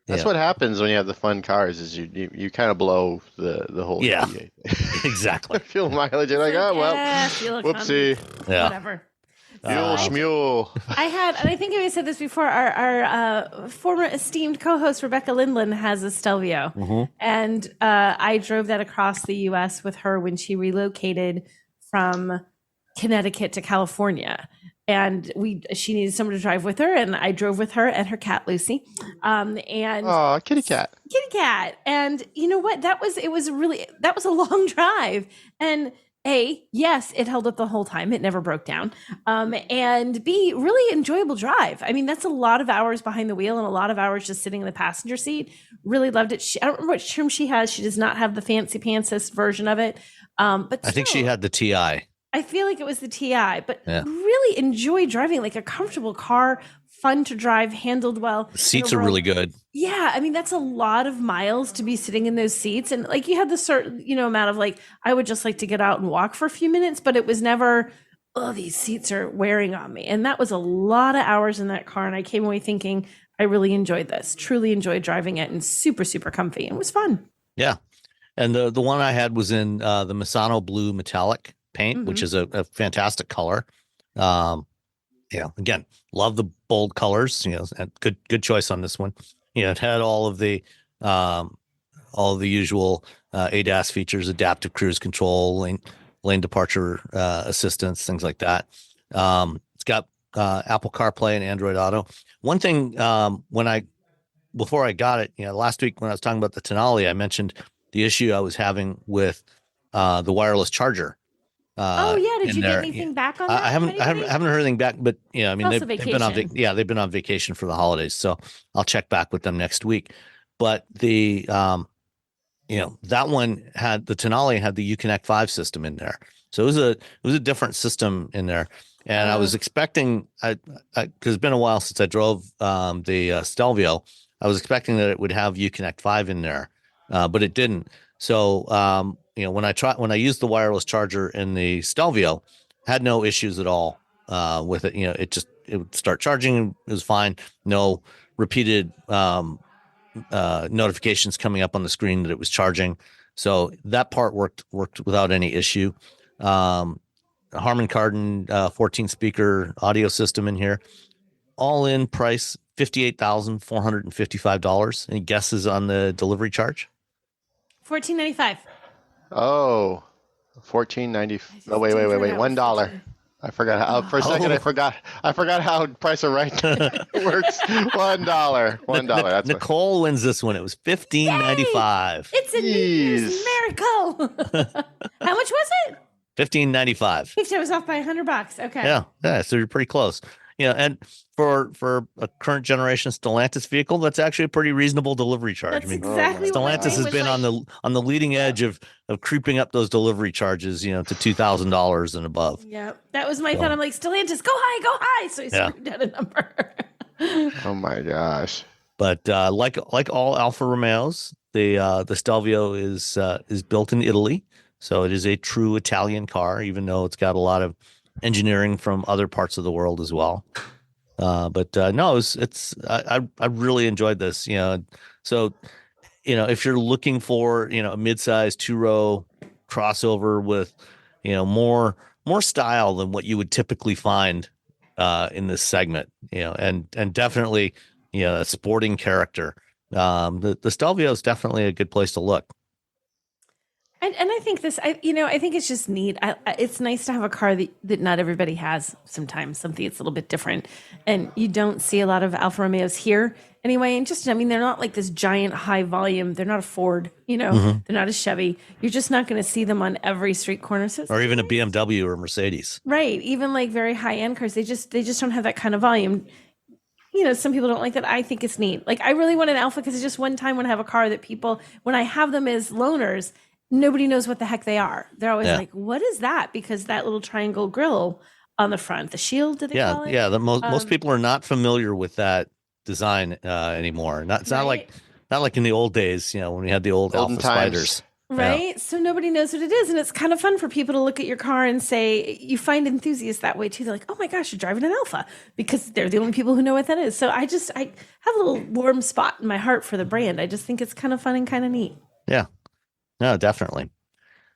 That's what happens when you have the fun cars, is you kind of blow the whole EPA. Exactly. Fuel mileage. You're like, oh well, whoopsie. Yeah. Whatever. Fuel schmule. I had, and I think I said this before, our former esteemed co-host Rebecca Lindland has a Stelvio, and I drove that across the U.S. with her when she relocated from Connecticut to California. And she needed someone to drive with her, and I drove with her and her cat Lucy. And kitty cat. And you know what? That was a long drive. And yes, it held up the whole time. It never broke down. And B, really enjoyable drive. I mean, that's a lot of hours behind the wheel and a lot of hours just sitting in the passenger seat. Really loved it. I don't remember what trim she has. She does not have the fancy pantsist version of it. But I think she had the TI. I feel like it was the TI, but really enjoy driving, like a comfortable car, fun to drive, handled well. The seats are really good. Yeah. I mean, that's a lot of miles to be sitting in those seats. And like you had the certain, amount of like, I would just like to get out and walk for a few minutes, but it was never, oh, these seats are wearing on me. And that was a lot of hours in that car. And I came away thinking, I really enjoyed this, truly enjoyed driving it, and super, super comfy. It was fun. Yeah. And the one I had was in the Misano blue metallic paint, which is a fantastic color. Again, love the bold colors, and good choice on this one. It had all of the usual ADAS features, adaptive cruise control, lane departure assistance, things like that. It's got Apple CarPlay and Android Auto. One thing, before I got it, last week when I was talking about the Tonale, I mentioned the issue I was having with the wireless charger. Did you get anything back on that? I haven't heard anything back, but I mean, they've been on vacation for the holidays, so I'll check back with them next week. But the that one had, the Tonale had the Uconnect 5 system in there, so it was a different system in there. And I was expecting, because it's been a while since I drove the Stelvio, I was expecting that it would have Uconnect 5 in there, but it didn't. So when I used the wireless charger in the Stelvio, had no issues at all with it. It would start charging. It was fine. No repeated notifications coming up on the screen that it was charging. So that part worked without any issue. Harman Kardon 14 speaker audio system in here. All in price $58,455. Any guesses on the delivery charge? $14.95. Oh, $14.90. Oh, wait. $1. I forgot how. For a second, I forgot how Price of Right works. $1. That's Nicole wins this one. It was $15.95. It's a New Year's miracle. How much was it? $15.95. I was off by $100. Okay. Yeah. So you're pretty close. And for a current generation Stellantis vehicle, that's actually a pretty reasonable delivery charge. That's exactly what Stellantis has been on the leading edge of creeping up those delivery charges, to $2,000 and above. Yeah, that was my thought. I'm like, Stellantis, go high. So he screwed down a number. Oh my gosh! But like all Alfa Romeos, the Stelvio is built in Italy. So it is a true Italian car, even though it's got a lot of engineering from other parts of the world as well. But no, I really enjoyed this. So if you're looking for a mid-size 2-row crossover with more style than what you would typically find in this segment, and definitely a sporting character, the Stelvio is definitely a good place to look. And I think I think it's just neat. It's nice to have a car that not everybody has sometimes, something that's a little bit different. And you don't see a lot of Alfa Romeos here anyway. And they're not like this giant high volume. They're not a Ford, they're not a Chevy. You're just not going to see them on every street corner. So or even a BMW or Mercedes. Right. Even like very high end cars, they just don't have that kind of volume. Some people don't like that. I think it's neat. Like I really want an Alfa because it's just one time when I have a car that people, when I have them as loaners, nobody knows what the heck they are. They're always like, what is that? Because that little triangle grille on the front, the shield, did they call it? Yeah. Most people are not familiar with that design anymore. Not like in the old days, when we had the old Olden Alfa times. Spiders. Right. Yeah. So nobody knows what it is. And it's kind of fun for people to look at your car and say, you find enthusiasts that way too. They're like, oh my gosh, you're driving an Alfa, because they're the only people who know what that is. So I have a little warm spot in my heart for the brand. I just think it's kind of fun and kind of neat. Yeah. No, definitely.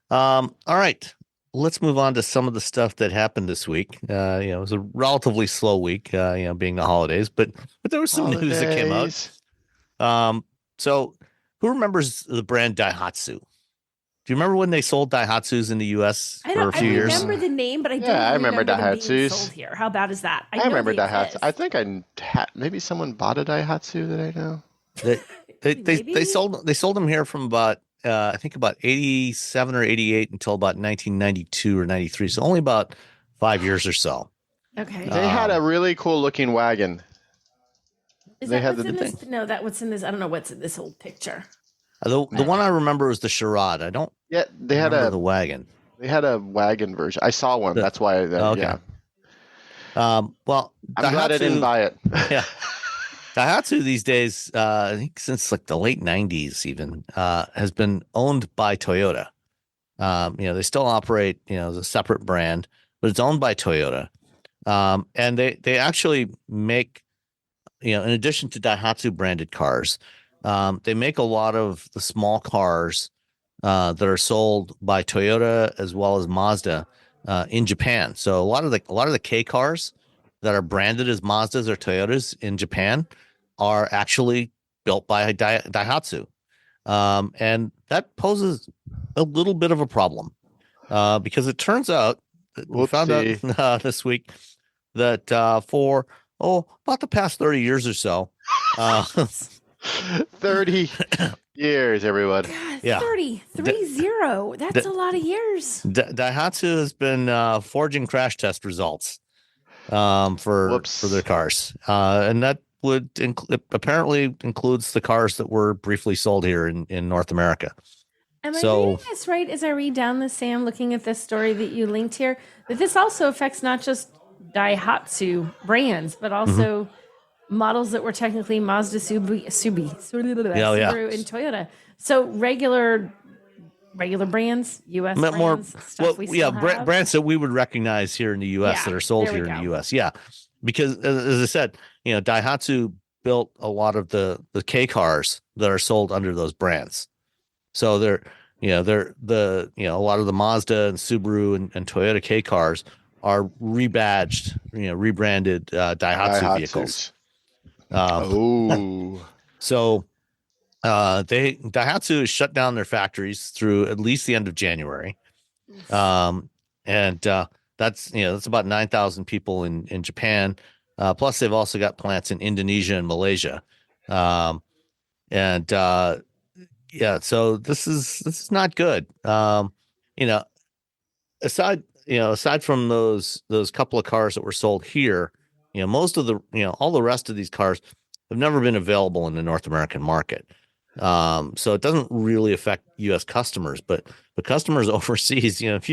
All right, let's move on to some of the stuff that happened this week. It was a relatively slow week, being the holidays, but there was some news that came out. So who remembers the brand Daihatsu? Do you remember when they sold Daihatsus in the U.S. for a few years? I remember the name, but I don't I remember them being Daihatsus sold here. How bad is that? I remember Daihatsu. I think maybe someone bought a Daihatsu that I know. They sold them here from about I think about 87 or 88 until about 1992 or 93. So only about 5 years or so. Okay. They had a really cool looking wagon. Is they that had what's the in this? No, what's in this? I don't know what's in this old picture. The one I remember was the Charade. I don't. Yeah, they had the wagon. They had a wagon version. I saw one. That's why. Okay. Yeah. Well, I'm glad I didn't buy it. Yeah. Daihatsu these days, I think since like the late 90s even, has been owned by Toyota. They still operate, as a separate brand, but it's owned by Toyota. And they actually make, in addition to Daihatsu branded cars, they make a lot of the small cars that are sold by Toyota as well as Mazda in Japan. So a lot of the K cars that are branded as Mazdas or Toyotas in Japan are actually built by Daihatsu. And that poses a little bit of a problem because it turns out we found out this week that for about the past 30 years or so. 30 years, everyone. God, Yeah. 30. That's a lot of years. Daihatsu has been forging crash test results for their cars. And that would apparently includes the cars that were briefly sold here in North America. Am I reading this right as I read down this, Sam, looking at this story that you linked here, that this also affects not just Daihatsu brands, but also models that were technically Mazda, Subaru, and Toyota. So regular brands, U.S. brands, stuff we still have. Brands that we would recognize here in the U.S. that are sold here in the U.S. Yeah, because as I said, Daihatsu built a lot of the K cars that are sold under those brands. So they're a lot of the Mazda and Subaru and Toyota K cars are rebadged, rebranded Daihatsu vehicles. So Daihatsu has shut down their factories through at least the end of January. And that's about 9,000 people in Japan. Plus they've also got plants in Indonesia and Malaysia. So this is not good. Aside from those couple of cars that were sold here, most of all the rest of these cars have never been available in the North American market. So it doesn't really affect U.S. customers, but the customers overseas, if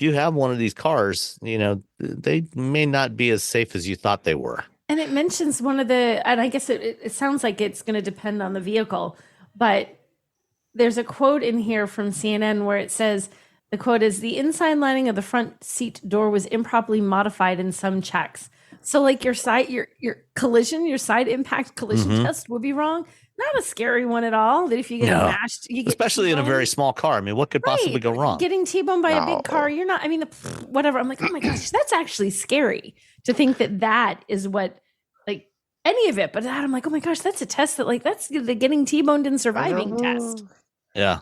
you have one of these cars, they may not be as safe as you thought they were. And it mentions and I guess it sounds like it's going to depend on the vehicle, but there's a quote in here from CNN where it says, the quote is, "The inside lining of the front seat door was improperly modified in some checks." So like your side impact collision test would be wrong. Not a scary one at all. That if you get mashed, you get especially in a very small car. I mean, what could possibly go wrong? Getting T-boned by a big car, you're not. I mean, whatever. I'm like, oh my gosh, that's actually scary to think that is what like any of it. But that I'm like, oh my gosh, that's a test that like that's the getting T-boned and surviving test. Yeah.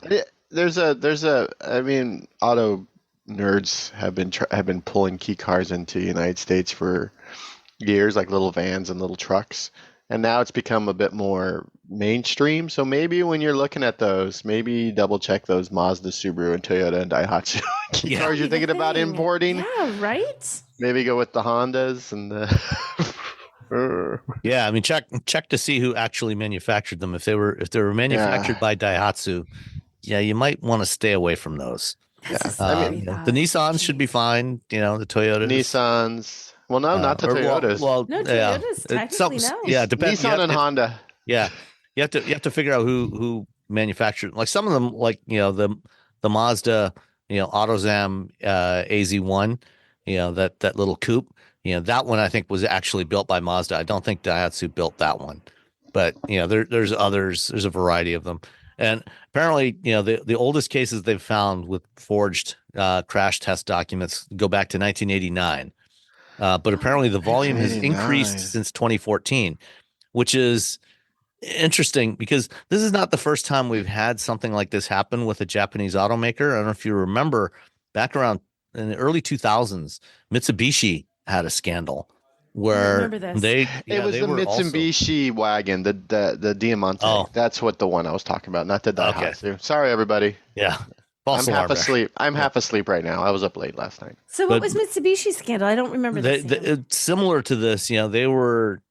There's a. I mean, auto nerds have been pulling key cars into the United States for years, like little vans and little trucks. And now it's become a bit more mainstream. So maybe when you're looking at those, maybe double check those Mazda, Subaru, and Toyota and Daihatsu cars you're thinking about importing. Yeah, right? Maybe go with the Hondas and the. Yeah, I mean, check to see who actually manufactured them. If they were manufactured by Daihatsu, yeah, you might want to stay away from those. I mean, the Nissans should be fine. The Toyotas, Nissans. Well, no, not the Toyotas. No, Toyotas technically no. Yeah, depends. Nissan and Honda. Yeah, you have to figure out who manufactured. Like some of them, like the Mazda, AutoZam AZ1, that little coupe. That one I think was actually built by Mazda. I don't think Daihatsu built that one, but there's others. There's a variety of them, and apparently the oldest cases they've found with forged crash test documents go back to 1989. But apparently the volume has increased since 2014, which is interesting because this is not the first time we've had something like this happen with a Japanese automaker. I don't know if you remember back around in the early 2000s, Mitsubishi had a scandal where it was the Mitsubishi wagon, the Diamante. Oh. That's what the one I was talking about, not the Daihatsu. Okay. Sorry, everybody. Yeah. I'm half asleep. I'm half asleep right now. I was up late last night. So what was Mitsubishi's scandal? I don't remember this. Similar to this, they were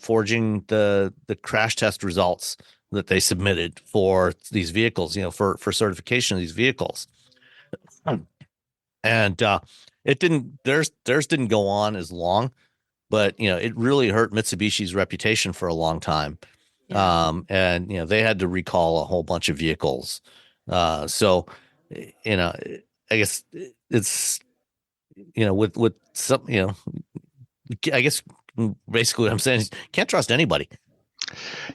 forging the crash test results that they submitted for these vehicles, for certification of these vehicles. And theirs didn't go on as long, but it really hurt Mitsubishi's reputation for a long time. Yeah. And they had to recall a whole bunch of vehicles. So, I guess it's, with some, I guess basically what I'm saying is you can't trust anybody.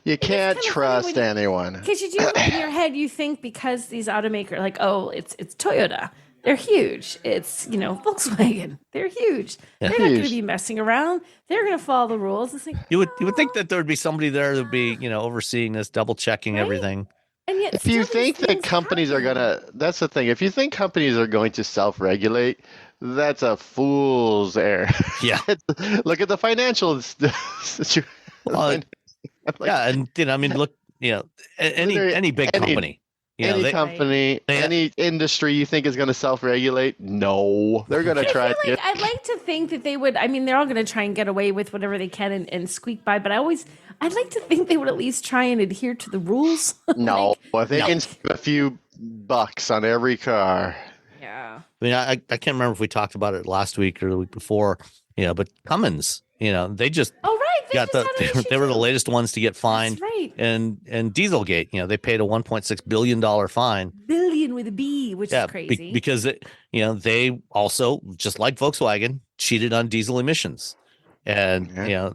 You can't trust anyone. Because you do in your head, you think because these automakers like, oh, it's Toyota. They're huge. It's, Volkswagen. They're huge. Yeah. They're not going to be messing around. They're going to follow the rules. It's like, you would think that there would be somebody there that would be, overseeing this, double checking everything. And yet, if you think that companies are that's the thing. If you think companies are going to self-regulate, that's a fool's errand. Yeah. Look at the financial situation. Yeah, and look, any big company. Any industry you think is going to self-regulate? No, they're going to try. I'd like to think that they would. I mean, they're all going to try and get away with whatever they can and squeak by. But I'd like to think they would at least try and adhere to the rules. No, if they can spend a few bucks on every car. Yeah. I mean, I can't remember if we talked about it last week or the week before. But Cummins, they just. Oh, right. They were the latest ones to get fined. That's right. And Dieselgate, they paid a $1.6 billion fine. Billion with a B, which is crazy. Because they also, just like Volkswagen, cheated on diesel emissions. And there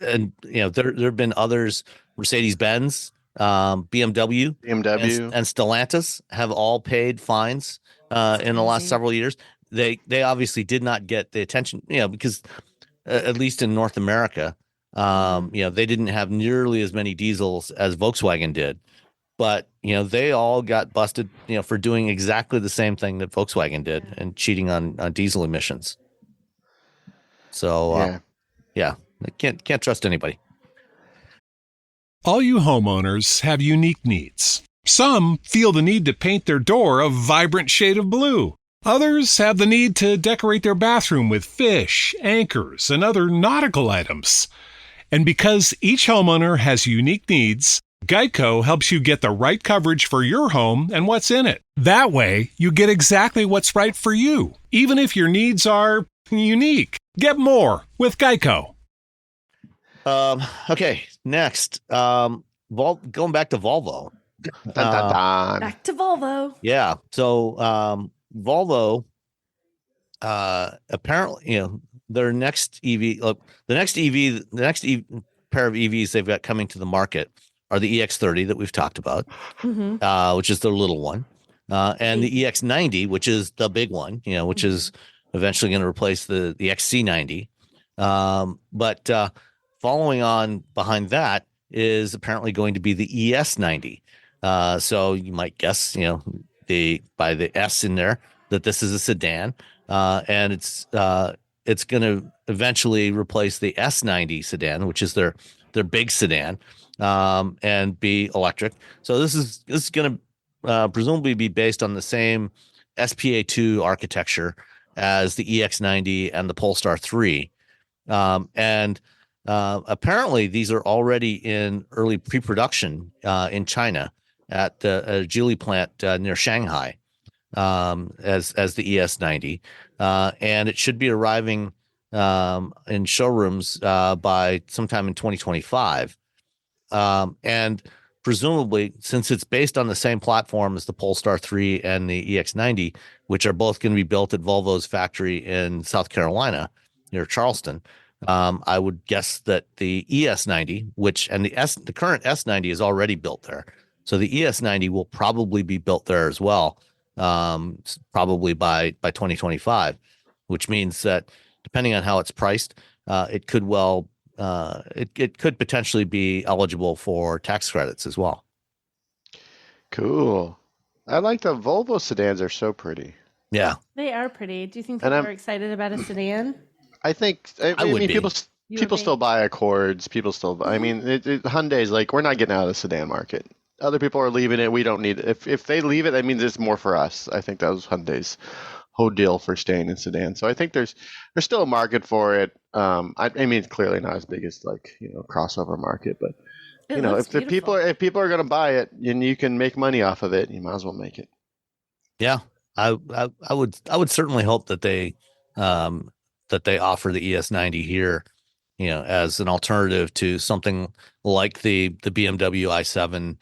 have been others, Mercedes-Benz, BMW, and Stellantis have all paid fines in the last several years. They obviously did not get the attention, because at least in North America, they didn't have nearly as many diesels as Volkswagen did, but they all got busted, for doing exactly the same thing that Volkswagen did and cheating on diesel emissions. So, I can't trust anybody. All you homeowners have unique needs. Some feel the need to paint their door a vibrant shade of blue. Others have the need to decorate their bathroom with fish, anchors, and other nautical items. And because each homeowner has unique needs, Geico helps you get the right coverage for your home and what's in it. That way, you get exactly what's right for you, even if your needs are unique. Get more with Geico. Okay, next, going back to Volvo. Dun, dun, dun. Back to Volvo. Yeah. So Volvo, apparently, their next EV, the next pair of EVs they've got coming to the market are the EX30 that we've talked about, which is their little one, and the EX90, which is the big one, which is eventually going to replace the XC90. But following on behind that is apparently going to be the ES90. So you might guess, by the S in there, that this is a sedan, and it's going to eventually replace the S90 sedan, which is their big sedan, and be electric. So this is going to presumably be based on the same SPA2 architecture as the EX90 and the Polestar 3. And apparently these are already in early pre-production in China at the Geely plant near Shanghai, as the ES90, and it should be arriving in showrooms by sometime in 2025. And presumably, since it's based on the same platform as the Polestar 3 and the EX90, which are both going to be built at Volvo's factory in South Carolina near Charleston, I would guess that the ES90, the current S90 is already built there. So the ES90 will probably be built there as well, probably by 2025, which means that depending on how it's priced, it could it could potentially be eligible for tax credits as well. Cool. I like the Volvo sedans are so pretty. Yeah, They are pretty. Do you think people are excited about a sedan? I think. I would mean, be. people still buy Accords. People still buy. I mean, Hyundai's like, we're not getting out of the sedan market. Other people are leaving it. We don't need it. If they leave it, that means it's more for us. I think that was Hyundai's whole deal for staying in sedan. So I think there's still a market for it. I mean, it's clearly not as big as crossover market, but if people are going to buy it and you can make money off of it, you might as well make it. Yeah, I would certainly hope that they offer the ES90 here, as an alternative to something like the BMW i7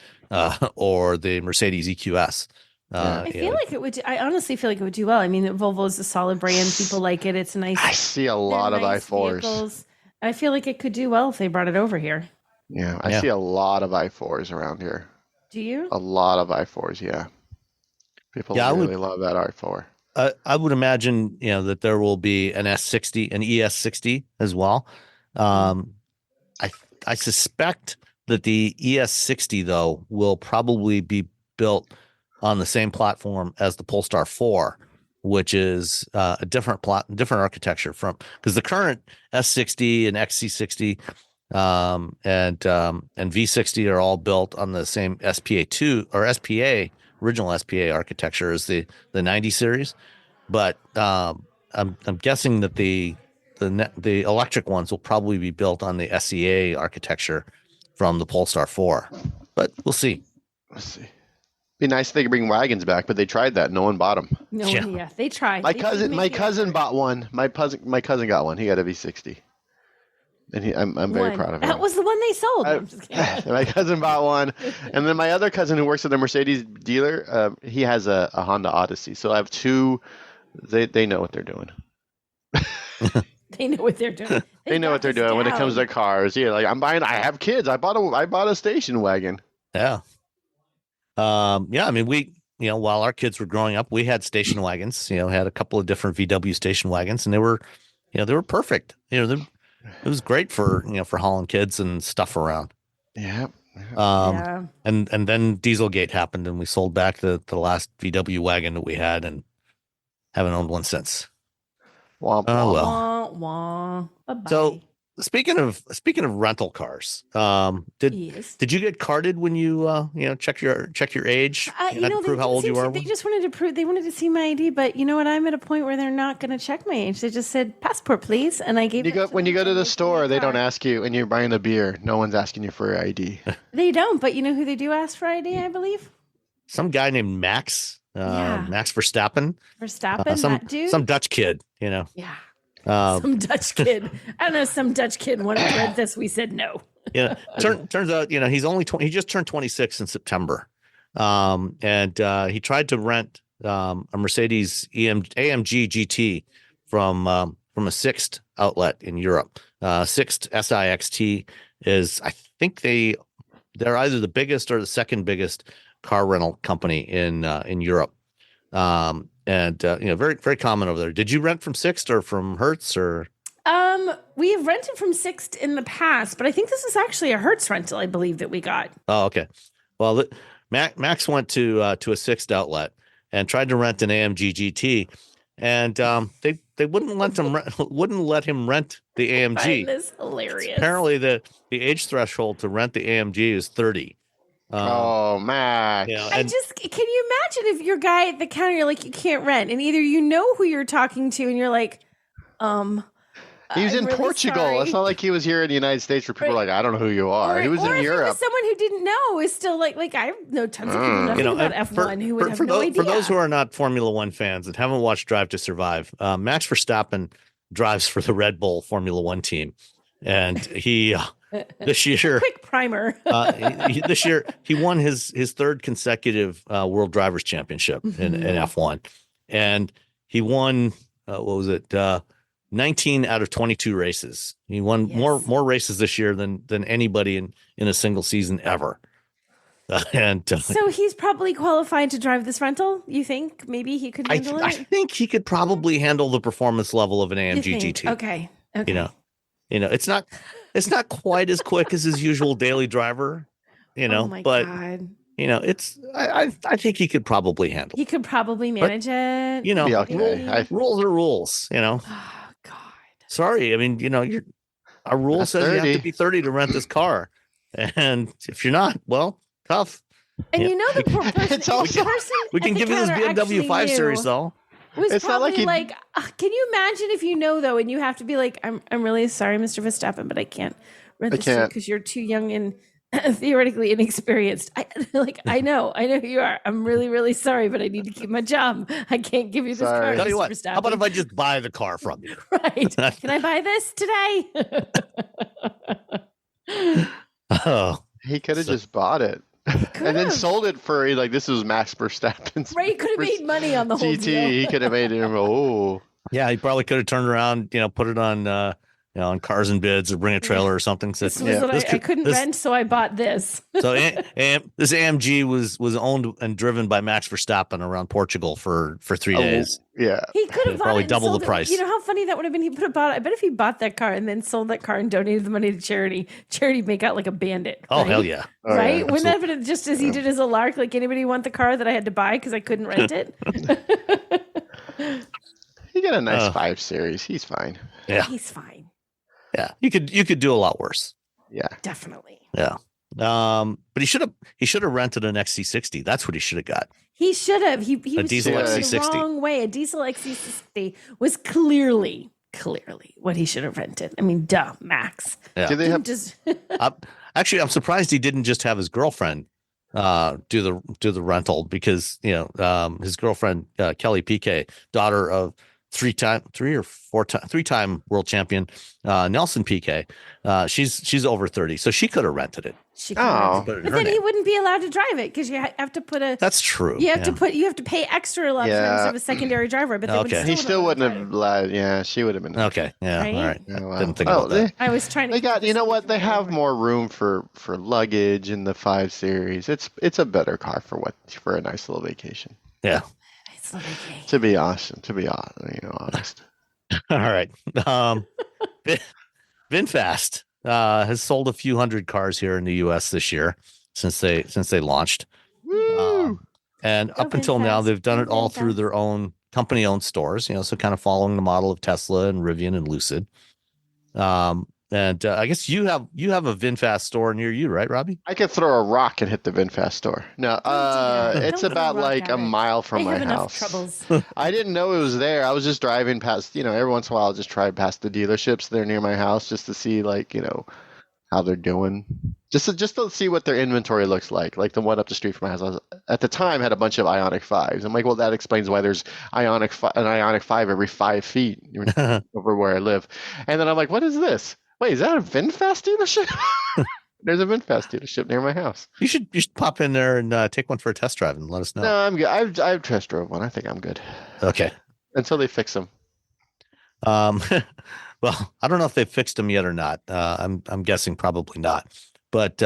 or the Mercedes EQS. I feel like it would. I honestly feel like it would do well. I mean, Volvo is a solid brand. People like it. It's nice. I see a lot of i4s. Vehicles. I feel like it could do well if they brought it over here. Yeah, I see a lot of i4s around here. Do you? A lot of i4s, yeah. People really love that i4. I would imagine, that there will be an S60, an ES60 as well. I suspect that the ES60 though will probably be built on the same platform as the Polestar 4, which is a different architecture because the current S60 and XC60 and V60 are all built on the same SPA2 or SPA original SPA architecture as the 90 series, but I'm guessing that the electric ones will probably be built on the SEA architecture from the Polestar 4, but we'll see. Be nice if they could bring wagons back, but they tried that. No one bought them. Yeah, they tried. My cousin bought one. My cousin got one. He got a V60, and I'm very proud of him. That was the one they sold. I'm just kidding. My cousin bought one, and then my other cousin who works at the Mercedes dealer, he has a Honda Odyssey. So I have two. They know what they're doing. They know what they're doing. They know what they're doing when it comes to cars. Yeah, like I have kids. I bought a station wagon. Yeah. I mean, we, while our kids were growing up, we had station wagons, had a couple of different VW station wagons, and they were perfect. It was great for hauling kids and stuff around. Yeah. And then Dieselgate happened and we sold back the last VW wagon that we had and haven't owned one since. Womp, well. Wah, wah. Bye-bye. So speaking of rental cars, did you get carded when you check your age? To prove how old you are. They just wanted to prove. They wanted to see my ID, but you know what? I'm at a point where they're not going to check my age. They just said passport, please, and I gave. When you go to the store, they don't ask you, and you're buying a beer. No one's asking you for your ID. They don't, but you know who they do ask for ID? I believe. Some guy named Max. Max Verstappen. That dude. Some Dutch kid. Yeah. Some Dutch kid. I don't know. Some Dutch kid. When I read this, we said no. Turns out, he's only 20. He just turned 26 in September. And he tried to rent a Mercedes AMG GT from a Sixt outlet in Europe. Sixt SIXT is, I think they're either the biggest or the second biggest car rental company in Europe. Very, very common over there. Did you rent from Sixt or from Hertz or? We have rented from Sixt in the past, but I think this is actually a Hertz rental, I believe, that we got. Oh, okay. Well, Max went to a Sixt outlet and tried to rent an AMG GT, and they wouldn't let him rent the AMG. I find this hilarious. Apparently, the age threshold to rent the AMG is 30. Max. You know, can you imagine if your guy at the counter, you're like, you can't rent, and either you know who you're talking to, and you're like, he was in really Portugal. sorry. It's not like he was here in the United States where people are like, I don't know who you are. He was in if Europe. It was someone who didn't know is still like I know tons of people nothing about F1 who would have no idea. For those who are not Formula One fans and haven't watched Drive to Survive, Max Verstappen drives for the Red Bull Formula One team, and he this year quick primer. This year he won his third consecutive World Drivers' Championship in F1, and he won what was it? 19 out of 22 races. He won more races this year than anybody in a single season ever. So he's probably qualified to drive this rental. You think maybe he could handle it? I think he could probably handle the performance level of an AMG GT. Okay. You know, it's not quite as quick as his usual daily driver. But God. I think he could probably handle. He could probably manage it. Rules are rules. Oh God. Sorry, I mean, our rule says 30. You have to be 30 to rent this car, and if you're not, well, tough. And the poor person. We can give you this BMW 5 Series though. It's probably like can you imagine if though, and you have to be like, I'm really sorry, Mr. Verstappen, but I can't rent this because you're too young and theoretically inexperienced. I know you are. I'm really, really sorry, but I need to keep my job. I can't give you this car. Tell you what, Verstappen. how about if I just buy the car from you? Right. Can I buy this today? He could have just bought it. And then sold it for this was Max Verstappen's. Right, he could have made money on the whole GT. deal. He could have made it. Yeah, he probably could have turned around, put it on on Cars and Bids or bring a trailer or something. This was what I couldn't rent, so I bought this. So this AMG was owned and driven by Max Verstappen around Portugal for 3 days. Yeah, he could have probably double the price. You know how funny that would have been? He would have bought. I bet if he bought that car and then sold that car and donated the money to charity make out like a bandit. Oh right? hell yeah! Right? Yeah, wouldn't that have been just as he did as a lark? Like, anybody want the car that I had to buy because I couldn't rent it? He got a nice 5 Series. He's fine. Yeah, he's fine. Yeah, you could do a lot worse. Yeah, definitely. Yeah, but he should have rented an XC60. That's what he should have got. He should have. He a was diesel XC60. The wrong way. A diesel XC60 was clearly what he should have rented. I mean, duh, Max. Yeah. Do they have just? Actually, I'm surprised he didn't just have his girlfriend do the rental, because his girlfriend Kelly Piquet, daughter of three-time world champion Nelson Piquet, she's over 30, so she could have rented it. But then he wouldn't be allowed to drive it because you have to put a. That's true. You have to pay extra a lot of times to have a secondary driver. But he still wouldn't have allowed. Yeah, she would have been. Okay. Yeah. Right? All right. Yeah, well. Didn't think about that. I was trying to. They got. You know what? They have more room for luggage in the 5 Series. It's a better car for a nice little vacation. Yeah. To be honest. All right. VinFast has sold a few hundred cars here in the U.S. this year since they launched. And up until now, they've done it all through their own company-owned stores. So kind of following the model of Tesla and Rivian and Lucid. And I guess you have a VinFast store near you, right, Robbie? I could throw a rock and hit the VinFast store. No, it's about a mile from my house. I didn't know it was there. I was just driving past. Every once in a while, I'll just drive past the dealerships. They're near my house just to see, how they're doing. Just to see what their inventory looks like. Like the one up the street from my house, at the time had a bunch of Ioniq 5s. I'm like, well, that explains why there's an Ioniq 5 every 5 feet over where I live. And then I'm like, what is this? Wait, is that a VinFast dealership? There's a Vinfast dealership near my house. You should pop in there and take one for a test drive and let us know. No, I'm good. I've test drove one. I think I'm good. Okay. Until they fix them. Well, I don't know if they've fixed them yet or not. I'm guessing probably not. But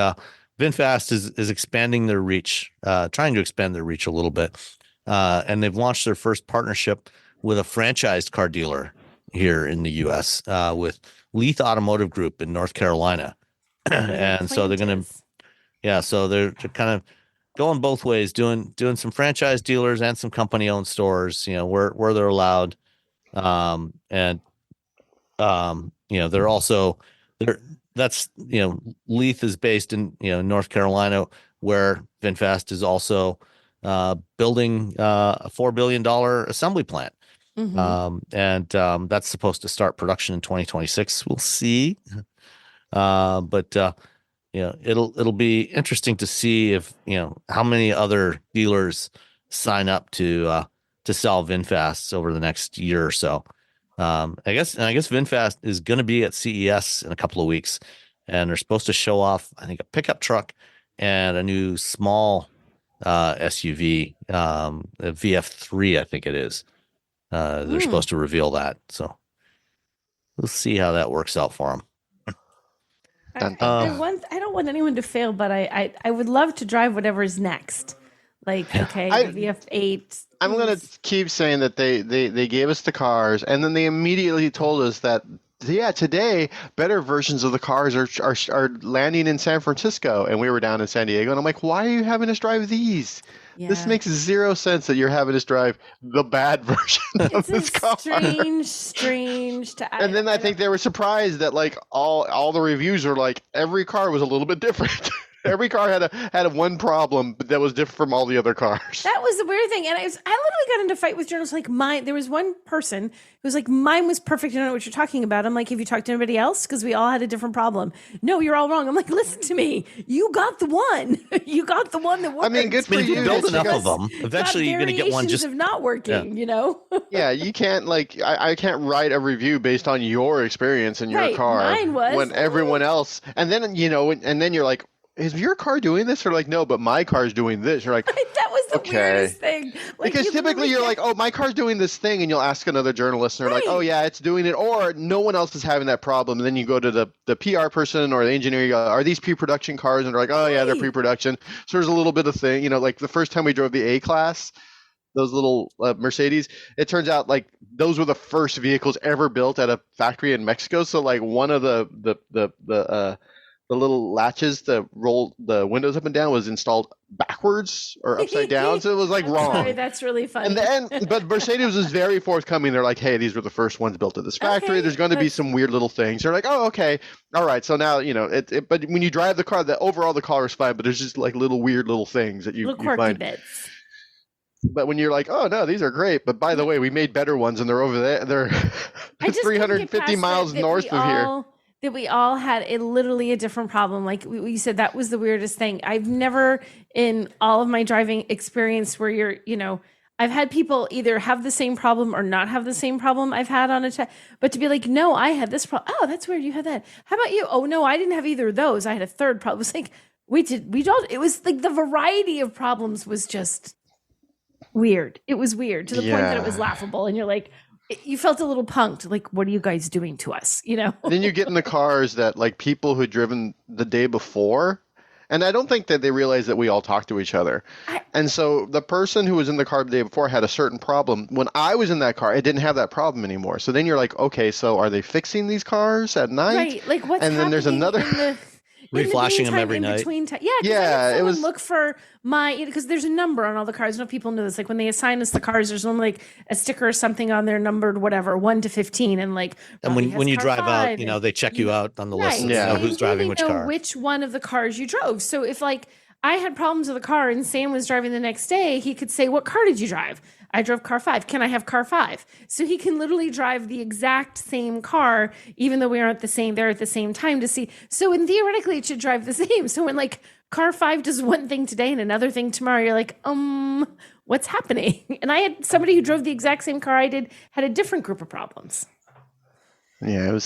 VinFast is expanding their reach, trying to expand their reach a little bit. And they've launched their first partnership with a franchised car dealer here in the U.S. With Leith Automotive Group in North Carolina. And so they're going to, so they're kind of going both ways, doing some franchise dealers and some company-owned stores, where they're allowed. They're also Leith is based in North Carolina, where VinFast is also building a $4 billion assembly plant. That's supposed to start production in 2026. We'll see. But it'll be interesting to see if how many other dealers sign up to sell VinFast over the next year or so. I guess VinFast is going to be at CES in a couple of weeks, and they're supposed to show off, I think, a pickup truck and a new small SUV, a VF3, I think it is. They're supposed to reveal that, so we'll see how that works out for them. I don't want anyone to fail, but I would love to drive whatever is next. Like, the VF8. I'm going to keep saying that they gave us the cars, and then they immediately told us that, today better versions of the cars are landing in San Francisco, and we were down in San Diego, and I'm like, why are you having us drive these? Yeah. This makes zero sense that you're having us drive the bad version of this car. Strange. And then I think they were surprised that like all the reviews were like every car was a little bit different. Every car had one problem that was different from all the other cars. That was the weird thing. And I literally got into a fight with journalists like mine. There was one person who was like, mine was perfect. I don't know what you're talking about. I'm like, have you talked to anybody else? Because we all had a different problem. No, you're all wrong. I'm like, listen to me. You got the one. You got the one that worked. I mean, good for you. You build enough of them. Eventually you're going to get one just of not working, Yeah, you can't I can't write a review based on your experience in your car. Mine was. When everyone else, and then, and then you're like, is your car doing this? Or like, no, but my car's doing this. You're like, that was the weirdest thing. Like, because typically you're like, oh, my car's doing this thing, and you'll ask another journalist, and they're like, oh yeah, it's doing it, or no one else is having that problem. And then you go to the PR person or the engineer, you go, are these pre-production cars? And they're like, oh yeah, they're pre-production. So there's a little bit of thing, like the first time we drove the A-Class, those little Mercedes, it turns out like those were the first vehicles ever built at a factory in Mexico. So like one of the little latches to roll the windows up and down was installed backwards or upside down, so it was like wrong. Sorry, that's really funny. But Mercedes was very forthcoming. They're like, hey, these were the first ones built at this factory. Okay, there's going to be some weird little things. They're like, oh, okay, all right. So now but when you drive the car, overall the car is fine, but there's just like little weird little things that you find. Bits. But when you're like, oh no, these are great, but by the way, we made better ones, and they're over there. They're 350 miles north of here. That we all had literally a different problem. Like we said, that was the weirdest thing. I've never in all of my driving experience where I've had people either have the same problem or not have the same problem I've had on a test. But to be like, no, I had this problem. Oh, that's weird. You had that. How about you? Oh no, I didn't have either of those. I had a third problem. It was like, it was like the variety of problems was just weird. It was weird to the point that it was laughable. And you're like, you felt a little punked. Like, what are you guys doing to us? Then you get in the cars that like people who'd driven the day before. And I don't think that they realize that we all talk to each other. And so the person who was in the car the day before had a certain problem. When I was in that car, it didn't have that problem anymore. So then you're like, okay, so are they fixing these cars at night? Right. Like what's and then there's another reflashing them every night. It would look for because there's a number on all the cars. People know this. Like when they assign us the cars, there's normally like a sticker or something on there numbered whatever 1 to 15, and like. And when you drive out, they check you out on the list. And know who's driving which car. Which one of the cars you drove. So if like I had problems with the car and Sam was driving the next day, he could say, "What car did you drive?" I drove car 5. Can I have car 5? So he can literally drive the exact same car, even though we aren't there at the same time to see. So theoretically, it should drive the same. So when like car 5 does one thing today and another thing tomorrow, you're like, what's happening? And I had somebody who drove the exact same car I did, had a different group of problems. Yeah,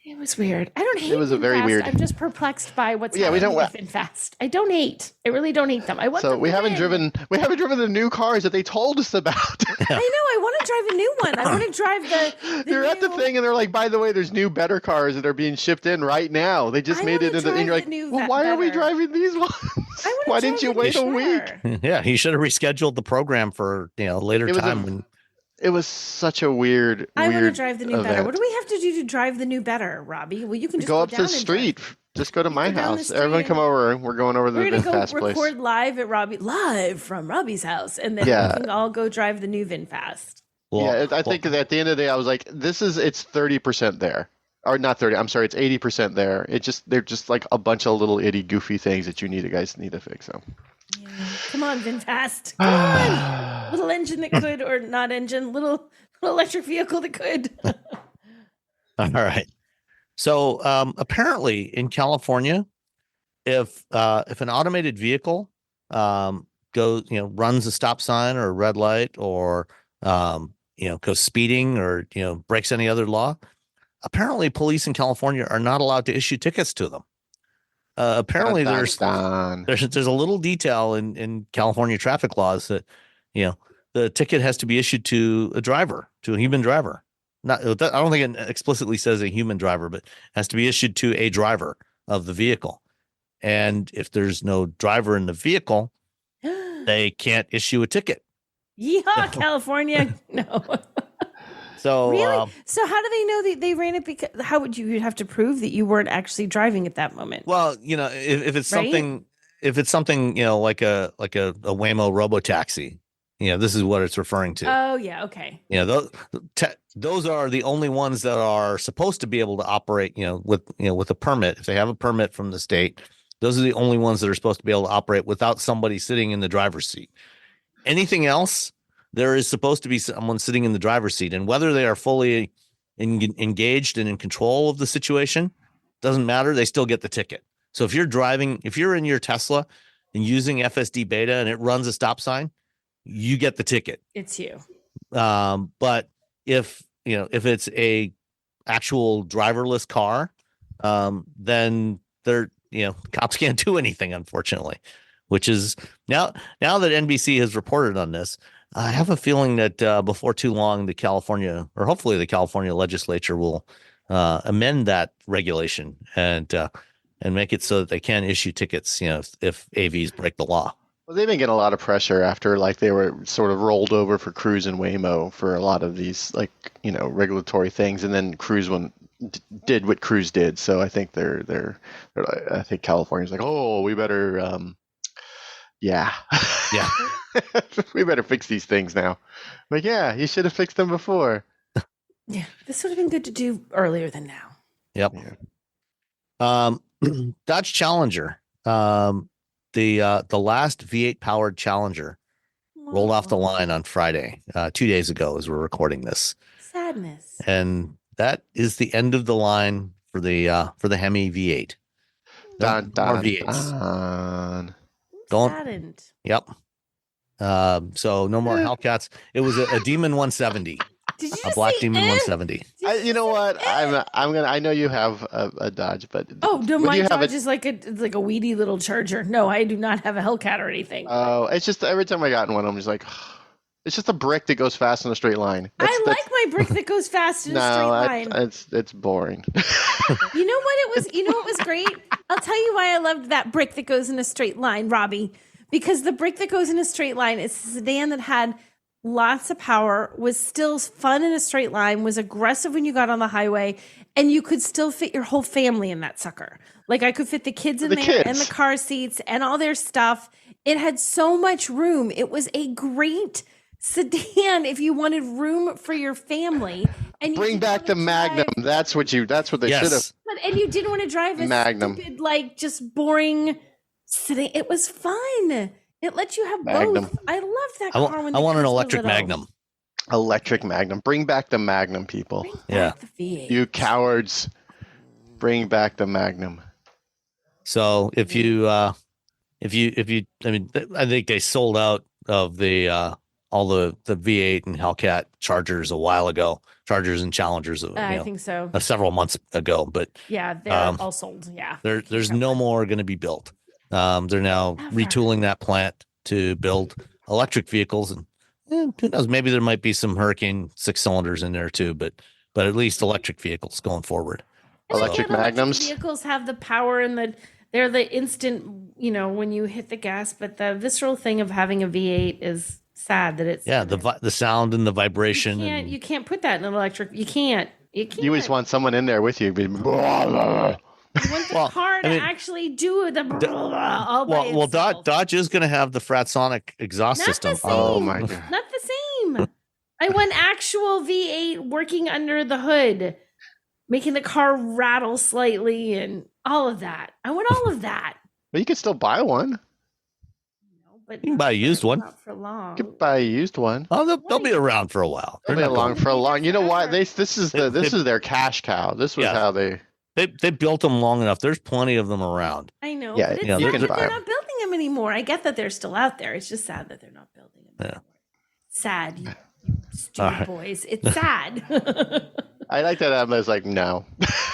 It was weird. I don't hate It was a very VinFast. weird. I'm just perplexed by what's Yeah, we happening don't with VinFast. I don't hate. I really don't hate them. I want So them we to haven't win. driven the new cars that they told us about. I know. I want to drive a new one. I want to drive the You're at the new- thing, and they're like, by the way, there's new, better cars that are being shipped in right now. They just I made it wanna into, and you're drive like, the new well, why are we better. driving these ones? I wanna Why drive didn't you the wait a new week? better. Yeah, he should have rescheduled the program for later It was time when. It was such a weird. I want to weird drive the new better. event. What do we have to do to drive the new better, Robbie? Well, you can just Go up down the and drive. street. Just go to my go down the house. street Everyone and- come over. We're going over to We're the gonna go VinFast place. record live from Robbie's house, and then Yeah. we can all go drive the new VinFast. I think at the end of the day, I was like, it's 30% there. Or not 30, I'm sorry, it's 80% there. They're just like a bunch of little itty goofy things that guys need to fix. So Yeah. Come on, VinFast. Come on. Little engine that could, or not engine, little electric vehicle that could. All right. So apparently in California, if an automated vehicle goes, runs a stop sign or a red light, or goes speeding, or breaks any other law, apparently police in California are not allowed to issue tickets to them. Apparently there's a little detail in California traffic laws that the ticket has to be issued to a human driver. Not, I don't think it explicitly says a human driver, but it has to be issued to a driver of the vehicle. And if there's no driver in the vehicle, they can't issue a ticket. Yeehaw, California. No. So really? So how do they know that they ran it? Because how would you'd have to prove that you weren't actually driving at that moment? well, if it's Right? something, like a Waymo robotaxi, this is what it's referring to. Oh yeah, okay. Those are the only ones that are supposed to be able to operate, with a permit. If they have a permit from the state, those are the only ones that are supposed to be able to operate without somebody sitting in the driver's seat. Anything else, there is supposed to be someone sitting in the driver's seat, and whether they are fully engaged and in control of the situation, doesn't matter. They still get the ticket. So if you're in your Tesla and using FSD beta and it runs a stop sign, you get the ticket. It's you. But if it's a actual driverless car, then cops can't do anything, unfortunately, which is now that NBC has reported on this, I have a feeling that before too long, hopefully the California legislature will amend that regulation and make it so that they can issue tickets, if AVs break the law. Well, they've been getting a lot of pressure after they were sort of rolled over for Cruise and Waymo for a lot of these regulatory things, and then Cruise did what Cruise did. So I think I think California's like, oh, we better yeah. We better fix these things now. Like, yeah, you should have fixed them before. Yeah, this would have been good to do earlier than now. Yep. Yeah. Dodge Challenger. The last V8 powered Challenger rolled off the line on Friday, 2 days ago, as we're recording this. Sadness. And that is the end of the line for the Hemi V8. More V8s. Saddened. Yep. So no more Hellcats. It was a Demon 170. Did you A just black say Demon eh? 170. You know what? I know you have a Dodge, but Oh, no, what do my you have Dodge is like a weedy little Charger. No, I do not have a Hellcat or anything. Oh, it's just every time I got in one, I'm just like, it's just a brick that goes fast in a straight line. I like my brick that goes fast in a straight line. It's boring. You know what it was? You know what was great? I'll tell you why I loved that brick that goes in a straight line, Robbie. Because the brick that goes in a straight line is a sedan that had lots of power, was still fun in a straight line, was aggressive when you got on the highway, and you could still fit your whole family in that sucker. Like I could fit the kids in there and the car seats and all their stuff. It had so much room. It was a great sedan if you wanted room for your family. And you Bring back the Magnum. That's what they should have. And you didn't want to drive a Magnum. stupid, just boring sedan. It was fun. It let you have Magnum. both. I love that I car. want an electric Magnum. Electric Magnum. Bring back the Magnum, people. Yeah. The V8. You cowards. Bring back the Magnum. So I mean, I think they sold out of the all the V8 and Hellcat Chargers a while ago, Chargers and Challengers. I think so. Several months ago, but yeah, they're all sold. Yeah, there's no more going to be built. They're now retooling that plant to build electric vehicles, and who knows, maybe there might be some Hurricane 6-cylinders in there too, but at least electric vehicles going forward. Electric Magnums. Electric vehicles have the power and they're the instant, when you hit the gas, but the visceral thing of having a V8 is sad that it's the sound and the vibration. You can't put that in an electric. You can't. You always want someone in there with you. You want the car to actually do the all by well, itself. Dodge is going to have the Fratsonic exhaust system. Oh my god, not the same. I want actual V8 working under the hood, making the car rattle slightly and all of that. I want all of that. But you could still buy one. No, but you can buy a used one. Not for long. You could buy a used one. Oh, they'll be around for a while. They'll be along for a long. You know why? This is their cash cow. This was how they built them long enough. There's plenty of them around. I know. Yeah, but it's you sad can that buy they're them. not building them anymore. I get that they're still out there. It's just sad that they're not building them anymore. Sad, you stupid boys. It's sad. I like that. I was like, no.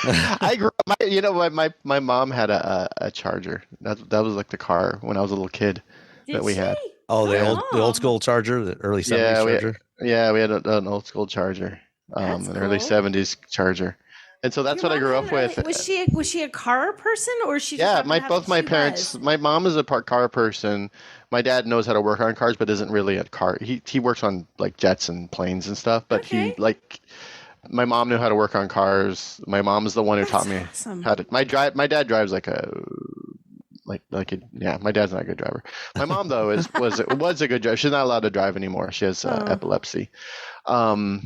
I grew up. You know what? My mom had a Charger. That was like the car when I was a little kid that we had. Oh, the old school Charger, the early 70s Charger. We had an old school Charger, an early 70s Charger. And so that's what I grew up with. Was she a car person, or she? Both my parents. My mom is a car person. My dad knows how to work on cars, but isn't really a car. He works on like jets and planes and stuff. But my mom knew how to work on cars. My mom is the one who taught me how to. My dad drives my dad's not a good driver. My mom though was a good driver. She's not allowed to drive anymore. She has epilepsy. I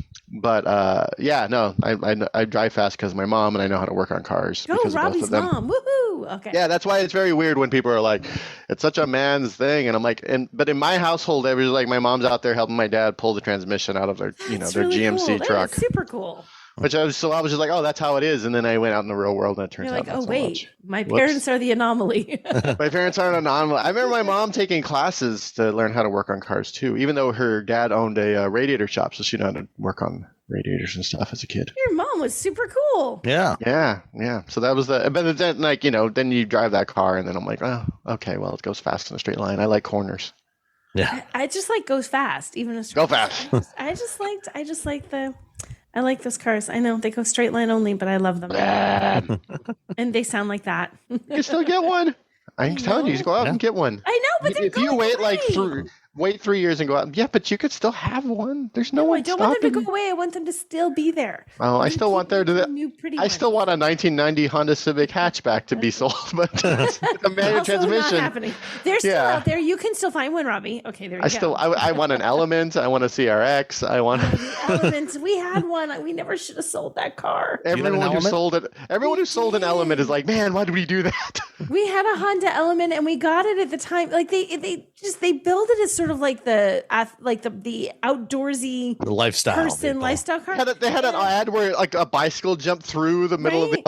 drive fast because of my mom, and I know how to work on cars because of both of them. Mom, woohoo! Okay. Yeah, that's why it's very weird when people are like, "It's such a man's thing," and I'm like, but in my household, everybody's like, my mom's out there helping my dad pull the transmission out of their, their really GMC cool. truck. That is super cool. Which I was just like, oh, that's how it is. And then I went out in the real world, and it turns out not so much. My parents are the anomaly. My parents aren't an anomaly. I remember my mom taking classes to learn how to work on cars too, even though her dad owned a radiator shop, so she knew how to work on radiators and stuff as a kid. Your mom was super cool. Yeah. So that was but then then you drive that car, and then I'm like, oh, okay, well, it goes fast in a straight line. I like corners. Yeah. I just like goes fast, even a straight go fast. I like those cars. I know they go straight line only, but I love them. And they sound like that. You can still get one. I'm telling you, just go out and get one. I know, but if you wait 3 years and go out, but you could still have one. There's no one I don't want them to go away. I want them to still be there. Oh, I still want there to. I still want a 1990 Honda Civic hatchback to be sold, but a manual transmission. Not happening. They're still out there. You can still find one, Robbie. Okay, there you go. I want an Element. I want a CRX. I want Elements. We had one. We never should have sold that car. Everyone who sold an Element is like, man, why did we do that? We had a Honda Element, and we got it at the time. Like they build it as sort of like the outdoorsy lifestyle car. They had an ad where like a bicycle jumped through the middle of the.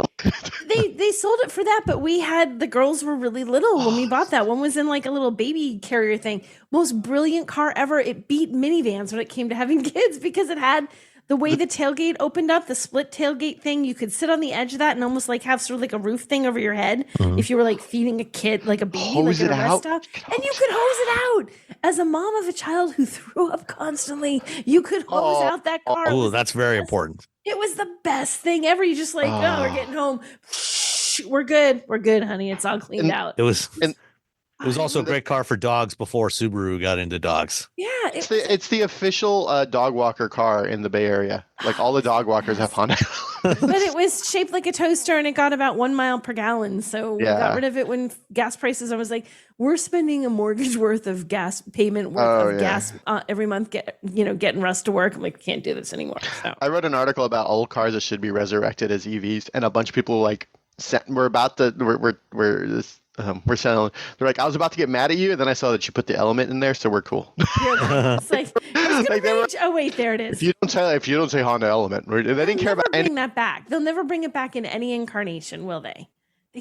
They sold it for that, but the girls were really little when we bought that. One was in like a little baby carrier thing. Most brilliant car ever. It beat minivans when it came to having kids because it had the way the tailgate opened up, the split tailgate thing. You could sit on the edge of that and almost like have sort of like a roof thing over your head if you were like feeding a kid, like a baby, hose like it in a rest out. stop. And you could hose it out. As a mom of a child who threw up constantly, you could hose out that car. Oh, that's very important. It was the best thing ever. You just like, we're getting home. We're good. We're good, honey. It's all cleaned out. It was also a great car for dogs before Subaru got into dogs. Yeah. It's the official dog walker car in the Bay Area. Like all the dog walkers have Honda. But it was shaped like a toaster and it got about 1 mile per gallon. So we got rid of it when gas prices, I was like, we're spending a mortgage worth of gas payment worth of gas every month, getting Russ to work. I'm like, can't do this anymore. So. I wrote an article about old cars that should be resurrected as EVs, and a bunch of people like, we're selling. They're like, I was about to get mad at you, and then I saw that you put the Element in there, so we're cool. It's like, oh wait, there it is. If you don't say Honda Element, they didn't care about bring that back. They'll never bring it back in any incarnation, will they?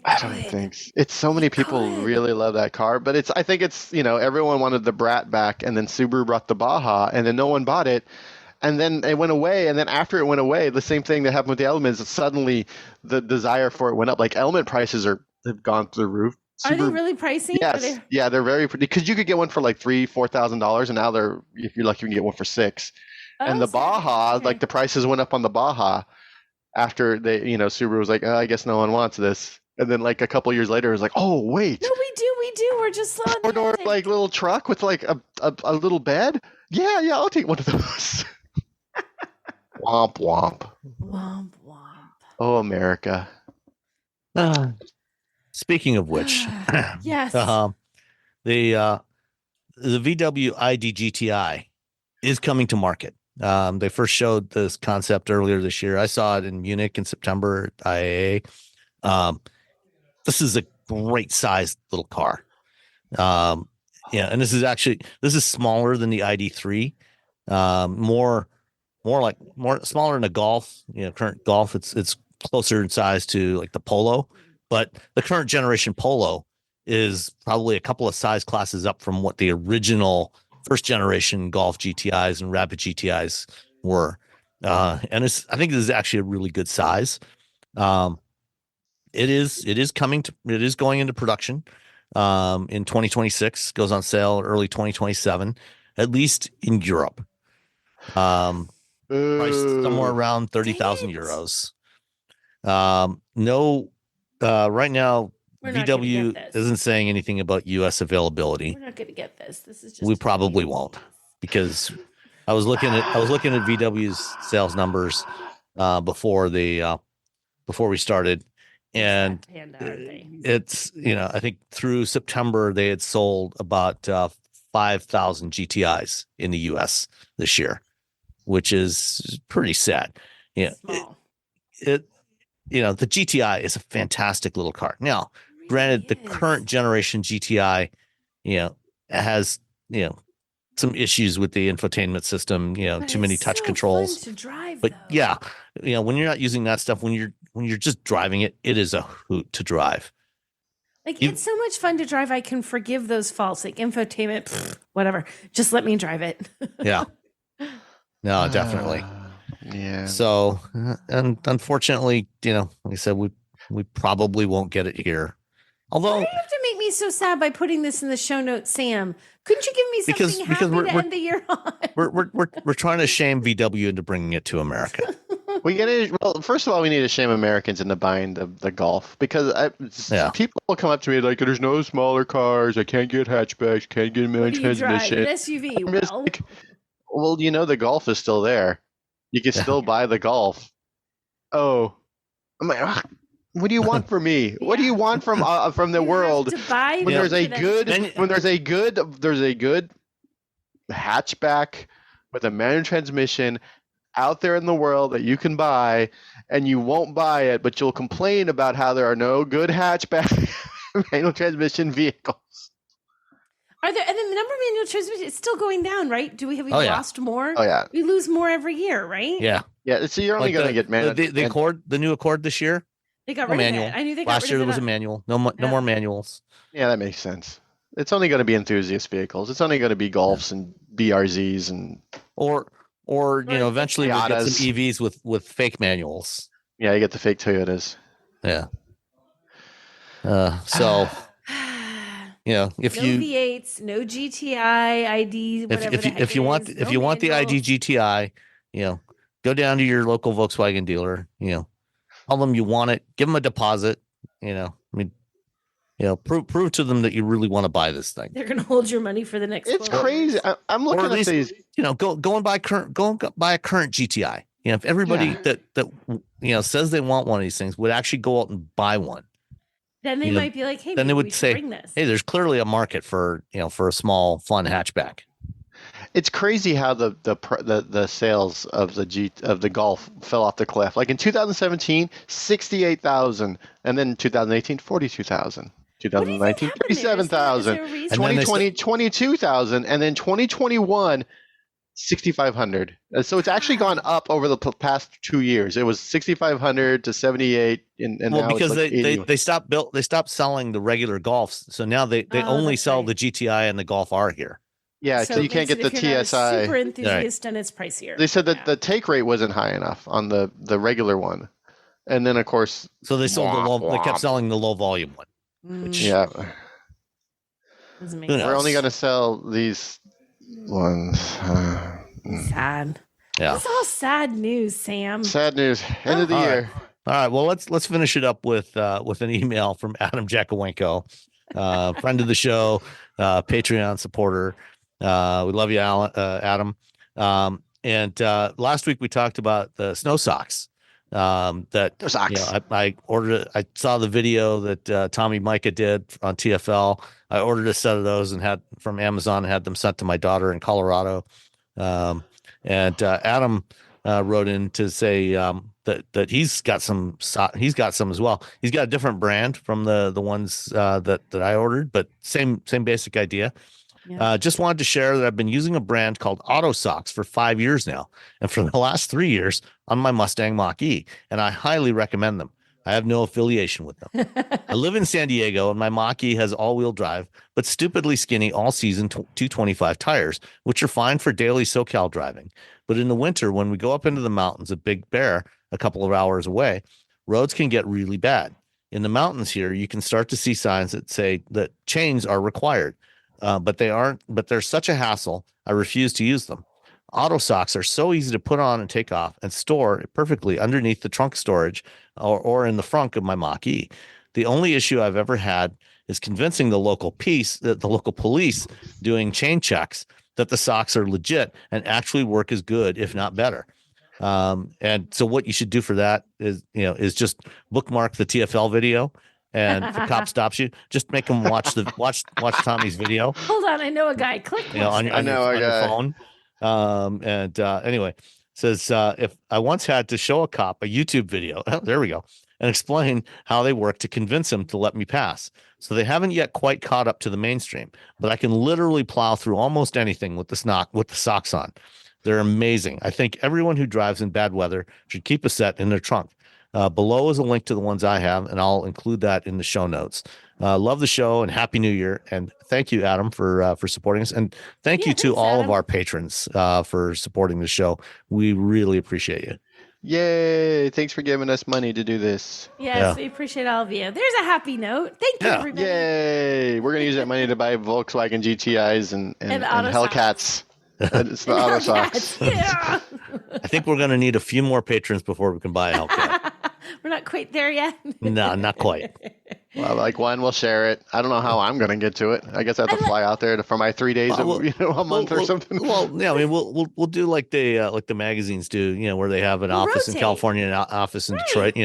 I don't think it's so many people really love that car, but I think it's, everyone wanted the Brat back, and then Subaru brought the Baja, and then no one bought it. And then it went away, and then after it went away, the same thing that happened with the Element is suddenly the desire for it went up. Like Element prices have gone through the roof. Are they really pricey? Yes, yeah, they're very pretty, because you could get one for like $3,000-$4,000, and now if you're lucky, you can get one for $6,000. And the Baja, like the prices went up on the Baja after Subaru was like, I guess no one wants this. And then like a couple years later, it was like, oh wait, no, we do. We're just slowing down. Four-door like little truck with like a little bed. Yeah, I'll take one of those. Womp womp. Womp womp. Oh, America. Speaking of which, yes, the VW ID GTI is coming to market. They first showed this concept earlier this year. I saw it in Munich in September at IAA. This is a great sized little car. And this is smaller than the ID3. More smaller than a Golf. Current Golf, it's closer in size to like the Polo, but the current generation Polo is probably a couple of size classes up from what the original first generation Golf GTIs and Rapid GTIs were. And I think this is actually a really good size. It is going into production in 2026, goes on sale early 2027, at least in Europe. Priced somewhere around 30,000 euros. Right now, VW isn't saying anything about US availability. We're not going to get this. This is just we probably won't, because I was looking at VW's sales numbers before we started, and it's I think through September they had sold about 5,000 GTIs in the US this year, which is pretty sad. Small. The GTI is a fantastic little car. Now, granted, the current generation GTI, has some issues with the infotainment system. Too many touch controls. Fun to drive, but though. when you're not using that stuff, when you're just driving it, it is a hoot to drive. Like it's so much fun to drive. I can forgive those faults, like infotainment, whatever. Just let me drive it. Yeah. No, definitely. Yeah. So, and unfortunately, like I said, we probably won't get it here. Although, why do you have to make me so sad by putting this in the show notes, Sam? Couldn't you give me something happy to end the year on? We're trying to shame VW into bringing it to America. First of all, we need to shame Americans into buying the Golf, because people will come up to me like, "There's no smaller cars. I can't get hatchbacks. Can't get a manual transmission." An SUV. The Golf is still there. You can still buy the Golf. Oh, I'm like, what do you want from me? What do you want from the world? When there's a good hatchback with a manual transmission out there in the world that you can buy, and you won't buy it, but you'll complain about how there are no good hatchback manual transmission vehicles. Are there? And then the number of manual transmission is still going down, right? Do we lost more? Oh yeah, we lose more every year, right? Yeah. So you're only going to get manual. The new Accord this year. They got rid of it. I knew they got last year there was a manual. No more manuals. Yeah, that makes sense. It's only going to be enthusiast vehicles. It's only going to be Golfs and BRZs and or eventually we'll get some EVs with fake manuals. Yeah, you get the fake Toyotas. Yeah. So if no you V8s, no GTI ID, whatever if you want the ID GTI, go down to your local Volkswagen dealer. Tell them you want it. Give them a deposit. Prove to them that you really want to buy this thing. They're going to hold your money for the next. It's crazy. I'm looking at these. Go and buy a current GTI. If everybody that says they want one of these things would actually go out and buy one, then they might be like, hey, then they would say, bring this. Hey, there's clearly a market for a small, fun hatchback. It's crazy how the sales of the Golf fell off the cliff. Like in 2017, 68,000, and then 2018, 42,000. 2019, 37,000. 2020, 22,000, and then 2021, 6,500. So it's actually gone up over the past 2 years. It was 6,500 to 78, and Well, now because it's like 80. they stopped selling the regular Golfs, so now they only that's sell right. the GTI and the Golf R here. Yeah, So so it you can't makes get it the if you're not a TSI. super enthusiast, and it's pricier. They said that Yeah. the take rate wasn't high enough on the regular one, and then of course, So they sold they kept selling the low volume one. Which, yeah, Doesn't make Who sense. we're only knows? going to sell these ones. Sad. Yeah. It's all sad news, Sam. Sad news. End of the All year. All right. Well, let's finish it up with an email from Adam Jakowenko, friend of the show, Patreon supporter. We love you, Adam. And last week we talked about the snow socks. That Snow socks. I ordered. I saw the video that Tommy Micah did on TFL. I ordered a set of those and had from Amazon and had them sent to my daughter in Colorado. And Adam wrote in to say that he's got some. He's got some as well. He's got a different brand from the ones that I ordered, but same basic idea. Yeah. Just wanted to share that I've been using a brand called Auto Socks for 5 years now, and for the last 3 years on my Mustang Mach-E, and I highly recommend them. I have no affiliation with them. I live in San Diego, and my Mach-E has all-wheel drive, but stupidly skinny all-season 225 tires, which are fine for daily SoCal driving. But in the winter, when we go up into the mountains of Big Bear, a couple of hours away, roads can get really bad. In the mountains here, you can start to see signs that say that chains are required. But they aren't. But they're such a hassle. I refuse to use them. Auto socks are so easy to put on and take off and store perfectly underneath the trunk storage or in the front of my Mach-E. The only issue I've ever had is convincing the local police doing chain checks that the socks are legit and actually work as good, if not better. And so what you should do for that is just bookmark the TFL video. And if a cop stops you, just make them watch Tommy's video. Hold on, I know a guy. Click. On your phone. Anyway, says if I once had to show a cop a YouTube video, there we go, and explain how they work to convince him to let me pass. So they haven't yet quite caught up to the mainstream, but I can literally plow through almost anything with the socks on. They're amazing. I think everyone who drives in bad weather should keep a set in their trunk. Below is a link to the ones I have, and I'll include that in the show notes. Love the show and Happy New Year. And thank you, Adam, for supporting us. And thank you to all of our patrons for supporting the show. We really appreciate you. Yay. Thanks for giving us money to do this. Yes, we appreciate all of you. There's a happy note. Thank you, everybody. Yay. We're going to use that money to buy Volkswagen GTIs and Hellcats. It's the Auto Socks. Yeah. I think we're going to need a few more patrons before we can buy a Hellcat. We're not quite there yet. No, not quite. Well, like one will share it. I don't know how I'm going to get to it. I guess I have to fly out there for my 3 days a month or something. Well, yeah, I mean, we'll do like the magazines do, where they have an office in California and an office in Detroit.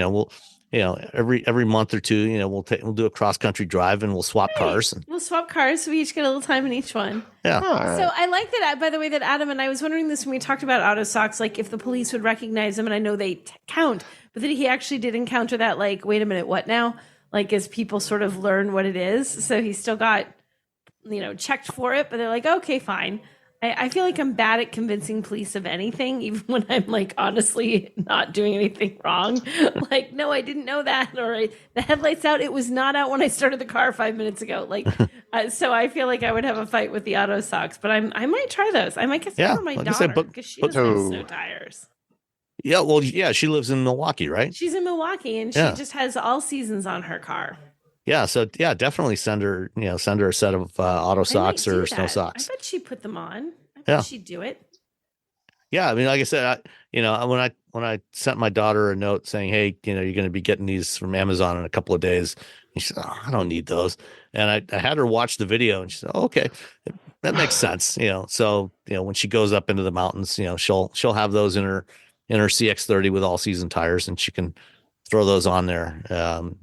Every month or two, we'll do a cross country drive and we'll swap cars. We'll swap cars, so we each get a little time in each one. Yeah. Right. So I like that, by the way, that Adam and I was wondering this when we talked about auto socks, like if the police would recognize them, and I know they count, but that he actually did encounter that, like, wait a minute, what now? Like, as people sort of learn what it is. So he still got, checked for it, but they're like, okay, fine. I feel like I'm bad at convincing police of anything, even when I'm like honestly not doing anything wrong. Like, no, I didn't know that, or the headlight's out. It was not out when I started the car 5 minutes ago. Like, so I feel like I would have a fight with the auto socks, but I might try those. I might get some for my daughter because she doesn't have snow tires. Yeah, well, yeah, she lives in Milwaukee, right? She's in Milwaukee, and she just has all seasons on her car. Yeah, so definitely send her a set of auto socks or snow socks. I bet she'd put them on. I bet she'd do it. Yeah, I mean, like I said, when I sent my daughter a note saying, "Hey, you're going to be getting these from Amazon in a couple of days," and she said, "Oh, I don't need those." And I had her watch the video, and she said, oh, "Okay, that makes sense." So when she goes up into the mountains, she'll have those in her CX-30 with all season tires, and she can throw those on there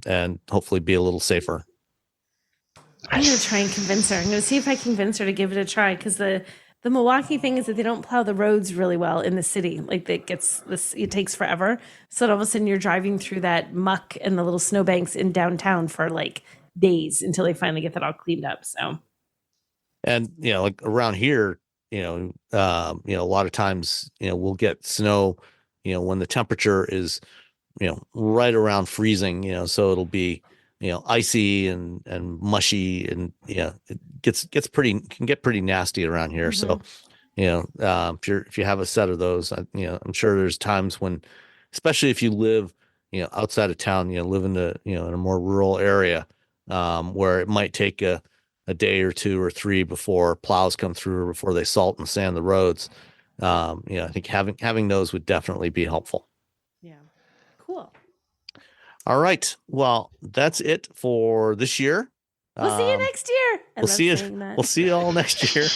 and hopefully be a little safer. I'm going to try and convince her. I'm going to see if I can convince her to give it a try, because the Milwaukee thing is that they don't plow the roads really well in the city. Like, it takes forever. So all of a sudden you're driving through that muck and the little snowbanks in downtown for like days until they finally get that all cleaned up. So, and like around here, a lot of times, we'll get snow, when the temperature is, right around freezing, so it'll be, icy and mushy, and, it can get pretty nasty around here. So, if you have a set of those, I'm sure there's times when, especially if you live, outside of town, live in in a more rural area, where it might take a day or two or three before plows come through, or before they salt and sand the roads. I think having those would definitely be helpful. Yeah. Cool. All right. Well, that's it for this year. We'll see you next year. We'll see you all next year.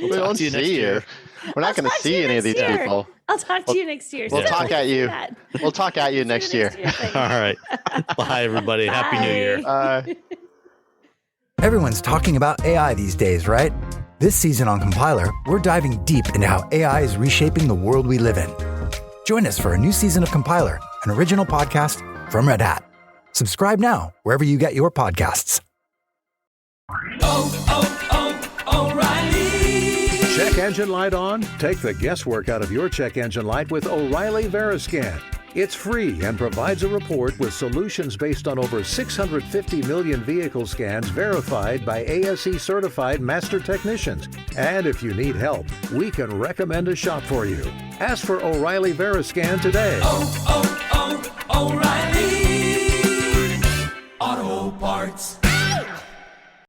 We won't see you. We're not going to see any of these people. I'll talk to you next year. We'll talk at you. We'll talk at you next year. All right. Bye, everybody. Bye. Happy New Year. Everyone's talking about AI these days, right? This season on Compiler, we're diving deep into how AI is reshaping the world we live in. Join us for a new season of Compiler, an original podcast from Red Hat. Subscribe now wherever you get your podcasts. O'Reilly. Check engine light on? Take the guesswork out of your check engine light with O'Reilly Veriscan. It's free and provides a report with solutions based on over 650 million vehicle scans verified by ASE certified master technicians. And if you need help, we can recommend a shop for you. Ask for O'Reilly Veriscan today. O'Reilly.